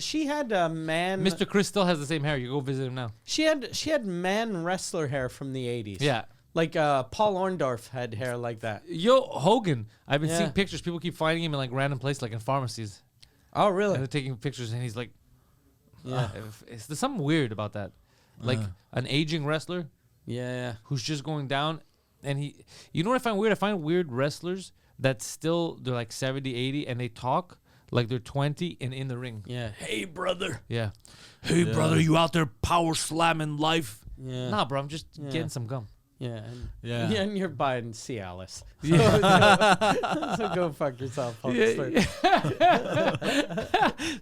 She had a man. Mr. Chris still has the same hair. You go visit him now. She had man wrestler hair from the 80s. Yeah. Like Paul Orndorff had hair like that. Yo, Hogan. I've been Yeah. seeing pictures. People keep finding him in like random places, like in pharmacies. Oh, And really? they're taking pictures, and he's like, Yeah. there's something weird about that. Like an aging wrestler Yeah. who's just going down, and you know what I find weird? I find weird wrestlers that still, they're like 70, 80, and they talk like they're 20 and in the ring. Yeah. Hey, brother. Yeah. Hey, brother, you out there power slamming life? Yeah. Nah, bro, I'm just Yeah. getting some gum. Yeah. And, Yeah. and you're buying Cialis. Yeah. So go fuck yourself. Yeah, Hulkster.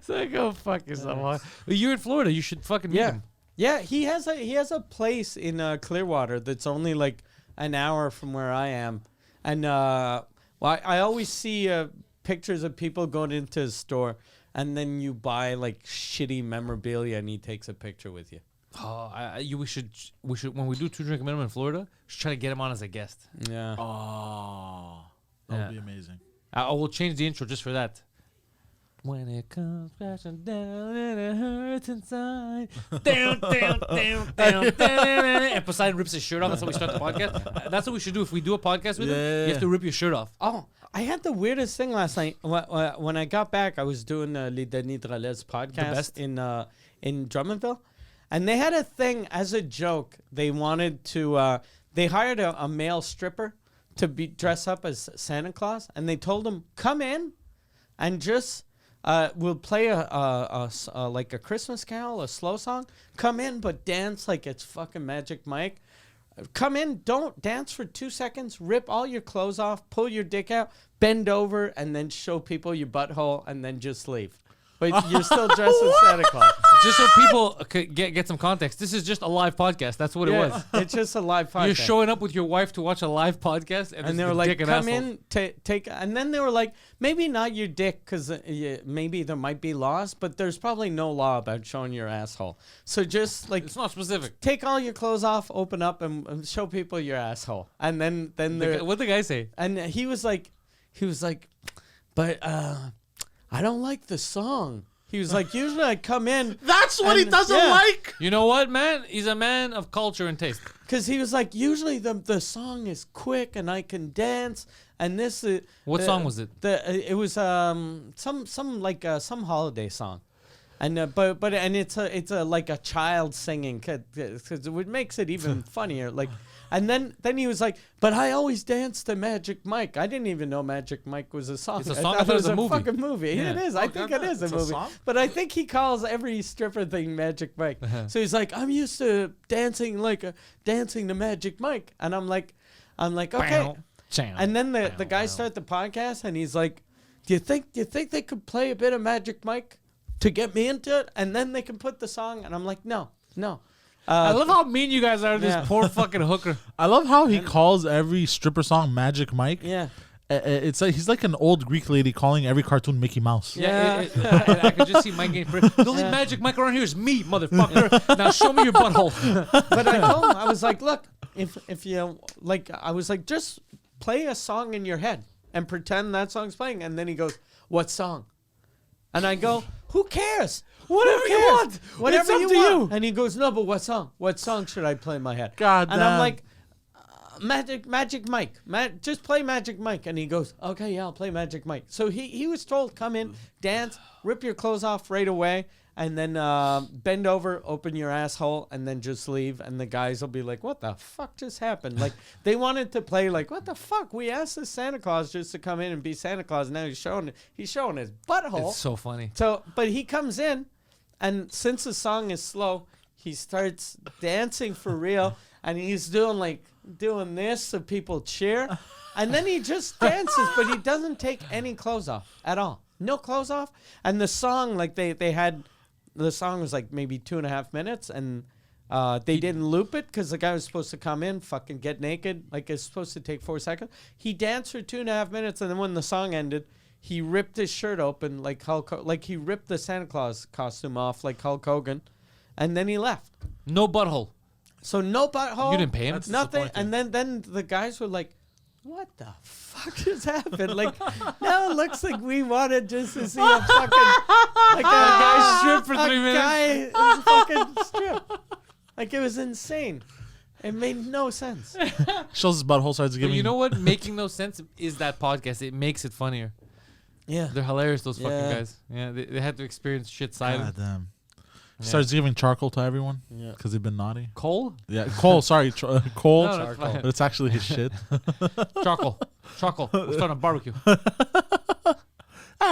So go fuck yourself. You're in Florida. You should fucking meet Yeah. him. Yeah, he has a place in Clearwater that's only like an hour from where I am, and well, I always see pictures of people going into his store, and then you buy like shitty memorabilia, and he takes a picture with you. Oh, we should when we do 2 drink minimum in Florida, should try to get him on as a guest. Yeah. Oh, that would be Yeah. amazing. I will change the intro just for that. When it comes crashing down and it hurts inside. Down, down, down, down, down. And Poseidon rips his shirt off. That's how we start the podcast. That's what we should do. If we do a podcast with him, you have to rip your shirt off. Oh, I had the weirdest thing last night. When I got back, I was doing Les Denis Drolet's podcast best. in Drummondville. And they had a thing as a joke. They wanted to, they hired a male stripper to dress up as Santa Claus. And they told him, come in and just we'll play like a Christmas carol, a slow song. Come in, but dance like it's fucking Magic Mike. Come in, don't dance for 2 seconds. Rip all your clothes off, pull your dick out, bend over, and then show people your butthole, and then just leave. But you're still dressed as Santa Claus. Just so people could get some context, this is just a live podcast. That's what it was. It's just a live podcast. You're showing up with your wife to watch a live podcast, and they were like, come in, take, and then they were like, maybe not your dick, because maybe there might be laws, but there's probably no law about showing your asshole. So just like, it's not specific. Take all your clothes off, open up, and show people your asshole. And then What'd the guy say? And he was like, but I don't like the song. He was like, usually I come in. That's what he doesn't like. You know what, man? He's a man of culture and taste. Because he was like, usually the song is quick and I can dance. And this is what song was it? It was some holiday song, and but it's a like a child singing because it makes it even funnier. Like, and then he was like, but I always dance to Magic Mike. I didn't even know Magic Mike was a song. It's a song. I thought it was a movie. fucking movie. Yeah. It is. I think it is a movie. But I think he calls every stripper thing Magic Mike. So he's like, I'm used to dancing to Magic Mike, and I'm like, okay. And then the guy started the podcast, and he's like, do you think they could play a bit of Magic Mike to get me into it, and then they can put the song? And I'm like, no. I love how mean you guys are to this poor fucking hooker. I love how he calls every stripper song Magic Mike. Yeah. It's like he's like an old Greek lady calling every cartoon Mickey Mouse. Yeah. I could just see Mike getting the only Magic Mike around here is me, motherfucker. Now show me your butthole. But I told him, I was like, look, if you like, I was like, just play a song in your head and pretend that song's playing. And then he goes, what song? And I go, who cares? Whatever you want. Whatever it's up you to want. you. And he goes, no, but what song? What song should I play in my head? God and damn. I'm like, Magic Mike. Just play Magic Mike. And he goes, okay, yeah, I'll play Magic Mike. So he was told, come in, dance, rip your clothes off right away, and then bend over, open your asshole, and then just leave. And the guys will be like, what the fuck just happened? Like, they wanted to play like, what the fuck? We asked this Santa Claus just to come in and be Santa Claus. And now he's showing his butthole. It's so funny. So, but he comes in, and since the song is slow, he starts dancing for real, and he's doing this so people cheer, and then he just dances, but he doesn't take any clothes off at all. No clothes off. And the song, like the song was like maybe 2.5 minutes, and they didn't loop it because the guy was supposed to come in, fucking get naked, like it's supposed to take 4 seconds. He danced for 2.5 minutes, and then when the song ended, he ripped his shirt open like he ripped the Santa Claus costume off like Hulk Hogan, and then he left. No butthole. So no butthole. You didn't pay him? That's nothing. disappointing. And then the guys were like, "What the fuck just happened?" Like, now it looks like we wanted just to see a fucking like a guy strip for 3 minutes. A fucking strip. Like, it was insane. It made no sense. Shows his butthole, starts But giving. you know what? Making no sense is that podcast. It makes it funnier. Yeah. They're hilarious, those fucking Yeah. guys. Yeah, they had to experience shit silent. God damn. Yeah. Starts giving charcoal to everyone Yeah. because they've been naughty. Coal? Yeah, coal. Sorry, coal. No, that's fine. But it's actually his shit. Charcoal. We're starting a barbecue.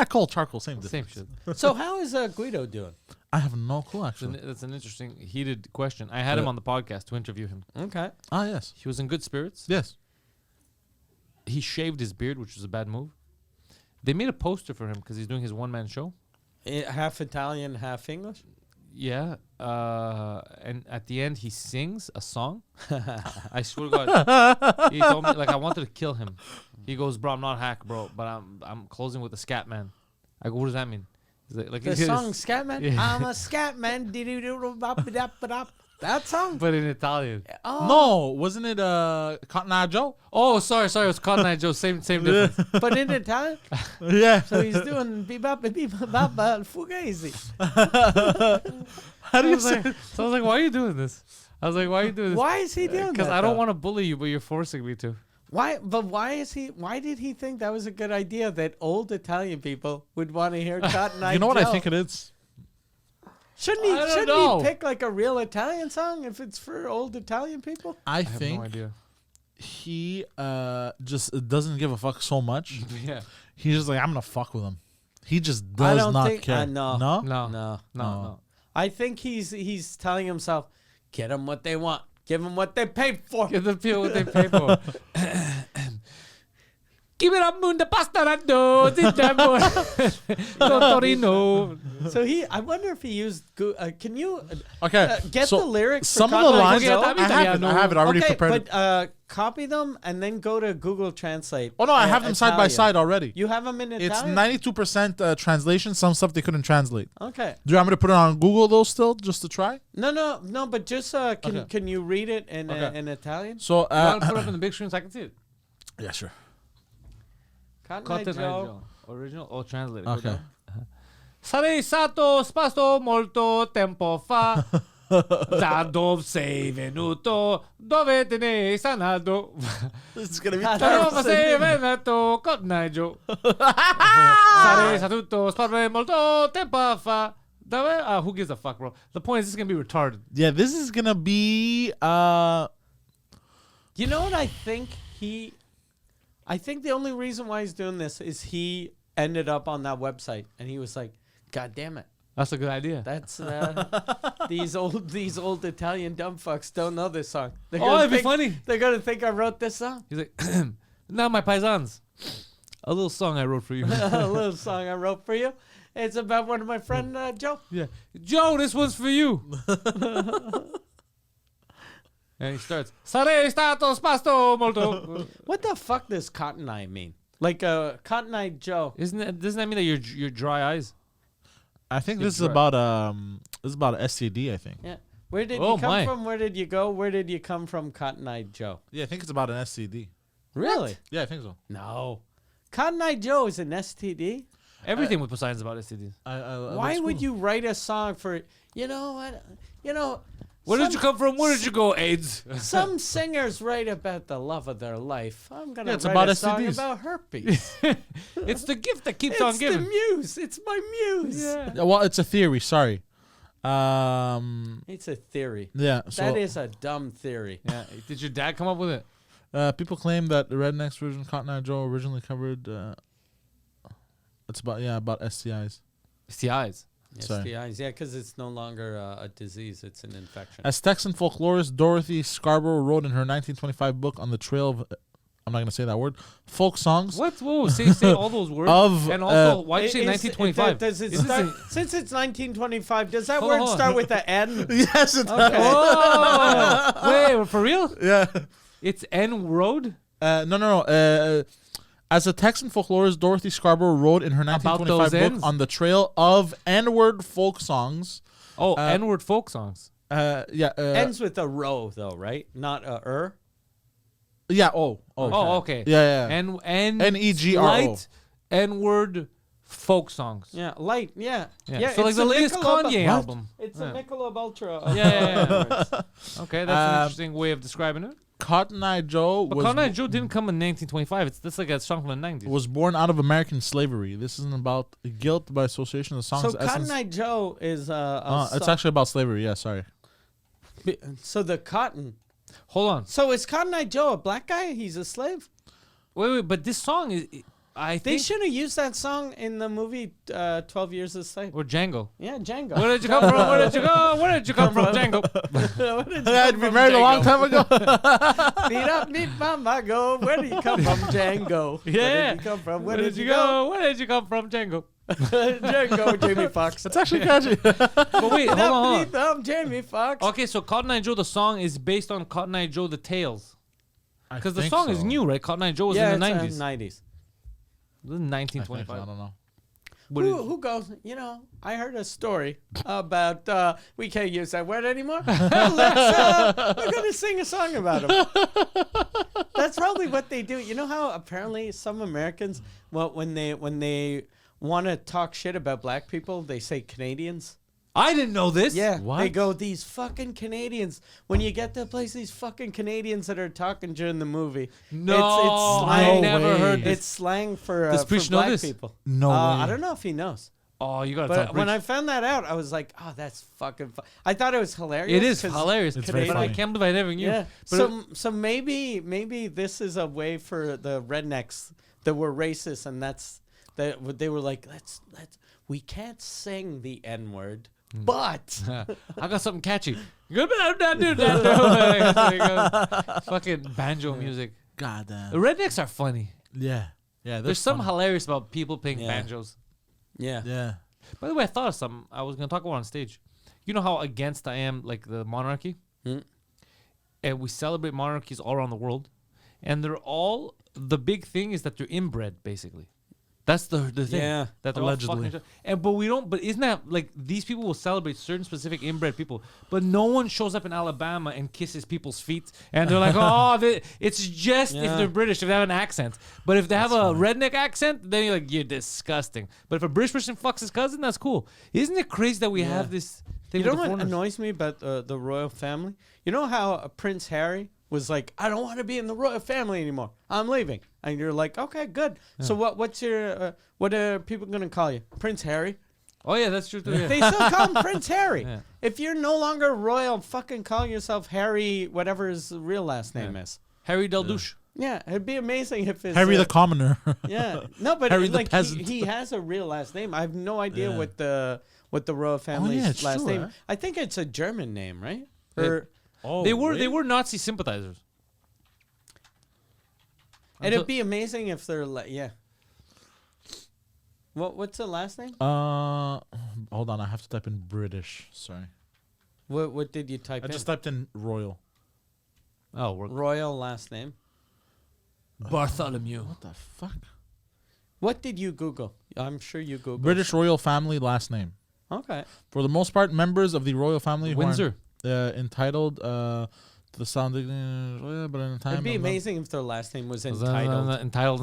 Coal, charcoal, same Same difference. shit. So how is Guido doing? I have no clue actually. That's an interesting, heated question. I had him on the podcast to interview him. Okay. Ah, yes, He was in good spirits. yes. He shaved his beard, which was a bad move. They made a poster for him because he's doing his one-man show. Half Italian, half English. Yeah. And at the end, he sings a song. I swear to God. He told me, like, I wanted to kill him. He goes, bro, I'm not hack, bro, but I'm closing with a scat man. I go, what does that mean? He's like The song Scatman? Yeah. I'm a Scatman. That song? But in Italian. Oh. No, wasn't it Cotton Eye Joe? Oh, sorry. It was Cotton Eye Joe. Same difference. But in Italian? Yeah. So he's doing bebop fugazi. How do you I say? was like, why are you doing this? I was like, why are you doing this? Why is he doing that? Because I don't though? want to bully you, but you're forcing me to. Why? But why is he? Why did he think that was a good idea? That old Italian people would want to hear Cotton Eye You know what I Joe? think it is? Shouldn't I don't he know. pick like a real Italian song if it's for old Italian people? I I have think no idea. he just doesn't give a fuck so much. Yeah. He's just like, I'm gonna fuck with him. He just I does don't not think. care. No. No? No. I think he's telling himself, get them what they want, give them what they paid for. Give the people what they pay for. Give it up, Mundo Pastarado, Torino. So I wonder if he used. Can you Okay. get so the lyrics? Some for of the Cotton Eye lines, Joe? I have it already Okay, prepared. but copy them and then go to Google Translate. Oh no, I have them side by Italian. side already. You have them in It's Italian? 92% translation. Some stuff they couldn't translate. Okay. Do you want me to put it on Google though? Still, just to try. No. But just Okay. can you read it in Okay. in Italian? So, You want to put it up on the big screen so I can see it? yeah, sure. Cotton Eye Cotton Eye Joe. Joe. Original or translated? Okay. Sarei stato spasto molto tempo fa. Da dove sei venuto? Dove te ne sei sanato? This is gonna be Da dove sei venuto? Cotton Eye Joe. Sarei stato spasto molto tempo fa. Dove? Who gives a fuck, bro? The point is, this is gonna be retarded. Yeah, this is gonna be. You know what I think I think the only reason why he's doing this is he ended up on that website and he was like, God damn it. That's a good idea. That's these old Italian dumb fucks don't know this song. They're Oh, gonna it'd be think- funny. They're gonna think I wrote this song. He's like, now my paisans. A little song I wrote for you. A little song I wrote for you. It's about one of my friend Joe. Yeah. Joe, this one's for you. And he starts, Sarei stato spasto molto. What the fuck does Cotton Eye mean? Like Cotton Eye Joe. Doesn't that mean that you're dry eyes? I think It's this is right. about STD. I think. Yeah. Where did Oh, you come my. from? Where did you go? Where did you come from, Cotton Eye Joe? Yeah, I think it's about an STD. Really? Yeah, I think so. No. Cotton Eye Joe is an STD. Everything with Poseidon's about STDs. Why would you write a song for? You know what? You know. Where did you come from? Where did you go, AIDS? Some singers write about the love of their life. I'm gonna Yeah, it's write about a song STDs. about herpes. It's the gift that keeps on It's the giving. muse. It's my muse. Yeah. Well, it's a theory. Sorry. It's a theory. Yeah. So That is a dumb theory. Yeah. Did your dad come up with it? people claim that the Redneck's version of Cotton Eye Joe originally covered. It's about STIs. It's the eyes. Sorry. STIs. Yeah, because it's no longer a disease. It's an infection. As Texan folklorist Dorothy Scarborough wrote in her 1925 book On the Trail of, I'm not going to say that word, folk songs. What? Whoa, say all those words. Of, and also, why'd you say Is- 1925? Does it Is this start, a- since it's 1925, does that Hold word on. start with an N? Yes, it Okay. Oh, wait, for real? Yeah. It's N road? No. As a Texan folklorist, Dorothy Scarborough wrote in her About 1925 those book Ns? On the Trail of N-word folk songs. Oh, N-word folk songs. Ends with a row, though, right? Not a Yeah. Oh. Oh, okay. Yeah. N-E-G-R-O. Light N-word folk songs. Yeah, light. Yeah. Yeah. So like it's the a latest Michelob- Kanye What? album. It's Yeah. a Michelob Ultra. Yeah. Okay, that's an interesting way of describing it. Cotton Eye Joe But was Cotton Eye Joe didn't come in 1925. That's like a song from the 90s. was born out of American slavery. This isn't about guilt by association. The song's So Cotton essence. Eye Joe is It's song- actually about slavery. Yeah, sorry. So the cotton. Hold on. So is Cotton Eye Joe a black guy? He's a slave? Wait, but this song is... I They think... should have used that song in the movie 12 Years a Slave. Or Django. Yeah, Django. Where did you come from? Where did you go? Where did you come from, Django? Where did you I'd come be from, married a long Django? time ago. Beat up, meet mama, go. Where did you come from, Django? Yeah. Where did you come from? Where did you go? Where did you come from, Django? Django, Jamie Foxx. It's actually catchy. But wait, hold on. Beat up, Jamie Foxx. Okay, so Cotton Eye Joe, the song is based on Cotton Eye Joe, the Tales. Because the song is new, right? Cotton Eye Joe was in the 90s. 90s. This is 1925. I don't know. What is- Who goes, I heard a story about, we can't use that word anymore. We're going to sing a song about him. That's probably what they do. You know how apparently some Americans, when they want to talk shit about black people, they say Canadians? I didn't know this. Yeah, What? they go, these fucking Canadians. When you get to a place, these fucking Canadians that are talking during the movie. No, it's I slang. never way. heard this. It's slang for, Does for Preach know black this? people. No way. I don't know if he knows. Oh, you gotta But talk when British. I found that out, I was like, oh, that's fucking I thought it was hilarious. It is 'cause- hilarious. It's very But I funny. can't believe I never knew. Yeah. But So maybe this is a way for the rednecks that were racist, and that's they were like, let's we can't sing the N word, but I got something catchy. Fucking banjo music. God damn. The rednecks are funny. Yeah. Yeah. There's something hilarious about people playing Yeah. banjos. yeah. Yeah. By the way, I thought of something I was gonna talk about on stage. You know how against I am like the monarchy, Hmm. and we celebrate monarchies all around the world, and they're all the big thing is that they're inbred basically. That's the thing. Yeah. That they're all Allegedly. fucking and but we don't. But isn't that like these people will celebrate certain specific inbred people, but no one shows up in Alabama and kisses people's feet, and they're like, it's just if Yeah. they're British, if they have an accent. But if they have a redneck accent, then you're like, you're disgusting. But if a British person fucks his cousin, that's cool. Isn't it crazy that we Yeah. have this thing? You know with the what foreigners? annoys me about the royal family? You know how Prince Harry was like, I don't want to be in the royal family anymore. I'm leaving. And you're like, okay, good. So what's your what are people gonna call you? Prince Harry? Oh yeah, that's true too. Yeah. They still call him Prince Harry. Yeah. If you're no longer royal, fucking call yourself Harry, whatever his real last name is. Harry Del Douche. Yeah, it'd be amazing if it's Harry the commoner. yeah. No, but Harry the like peasant. he has a real last name. I have no idea Yeah. what the royal family's it's last true, name. eh? I think it's a German name, right? Yeah. Or Oh, They were Nazi sympathizers. and Until- it'd be amazing if they're like yeah. What's the last name? Hold on. I have to type in British. Sorry. What did you type I in? just typed in royal. Oh, we're Royal last name. Bartholomew. What the fuck? What did you Google? I'm sure you Googled. British royal family last name. Okay. For the most part, members of the royal family who Windsor. are entitled to the sounding, but in the time It'd be of amazing if their last name was entitled Entitled.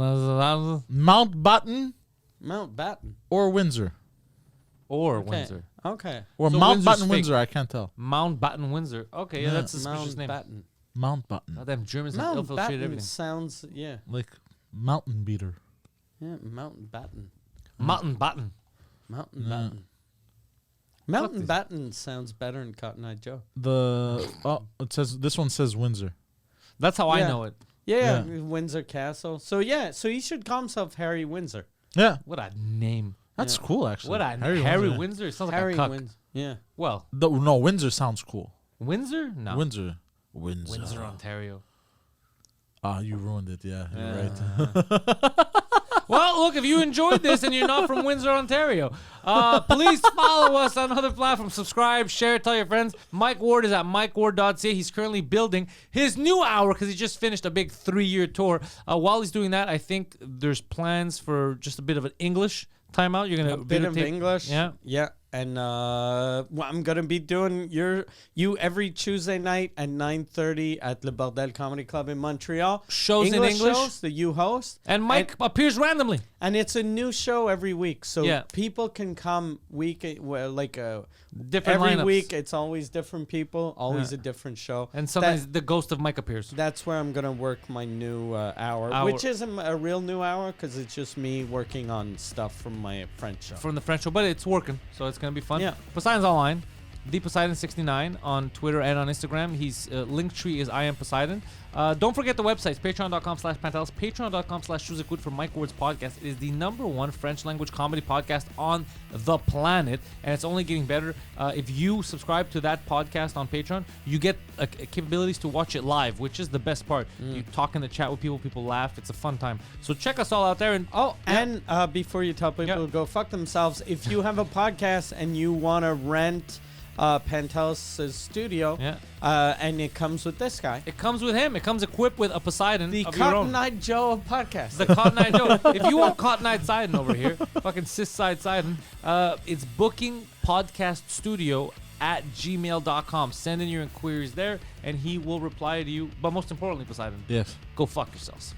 Mountbatten Mountbatten. or Windsor Or Okay. Windsor. Okay. or So Mountbatten Windsor's fake. Windsor. I can't tell. Mountbatten Windsor. Okay, yeah, Yeah. that's a suspicious name. Mountbatten. Mountbatten, God, them Germans have infiltrated Mountbatten everything. sounds like mountain beater. yeah Mountbatten. Mountbatten. Mountbatten. this. Mountbatten sounds better than Cotton Eye Joe. It says this one says Windsor. That's how I Yeah. know it. Yeah, Yeah. Windsor Castle. So yeah, so he should call himself Harry Windsor. Yeah, What a name. that's Yeah. cool actually. What a Harry Windsor. Sounds like Harry a cuck. Windsor. Yeah. Well, No, Windsor sounds cool. Windsor? No. Windsor. Windsor, Ontario. Ah, you ruined it. Yeah, you're right. Well, look, if you enjoyed this and you're not from Windsor, Ontario, please follow us on other platforms. Subscribe, share, tell your friends. Mike Ward is at mikeward.ca. He's currently building his new hour because he just finished a big 3-year tour. While he's doing that, I think there's plans for just a bit of an English timeout. You're going A to bit of English. Yeah. Yeah. And I'm gonna be doing you every Tuesday night at 9:30 at Le Bordel Comedy Club in Montreal. Shows in English. Shows that you host. And Mike appears randomly. And it's a new show every week, so Yeah. people can come Different every lineups. week. It's always different people, always a different show. And sometimes the ghost of Mike appears. That's where I'm gonna work my new hour, which isn't a real new hour because it's just me working on stuff from my French show. From the French show, but it's working, so it's gonna be fun. Yeah. Poseidon's online, the Poseidon69 on Twitter and on Instagram. He's Linktree is I am Poseidon. Don't forget the websites: patreon.com/Pantelis, patreon.com/Shuzakut for Mike Ward's podcast. It is the #1 French language comedy podcast on the planet, and it's only getting better. If you subscribe to that podcast on Patreon, you get capabilities to watch it live, which is the best part. You talk in the chat with people, people laugh. It's a fun time. So check us all out there. And And before you tell people to go fuck themselves, if you have a podcast and you want to rent Pantelis' studio, and it comes with this guy, it comes with him. It comes equipped with a Poseidon the of your own. Cotton Eye Joe of podcasts. The Cotton Eye Joe. If you want Cotton Eye Sidon over here, fucking cis side Sidon, it's booking podcast studio at gmail.com. Send in your inquiries there, and he will reply to you. But most importantly, Poseidon, Yes. go fuck yourselves.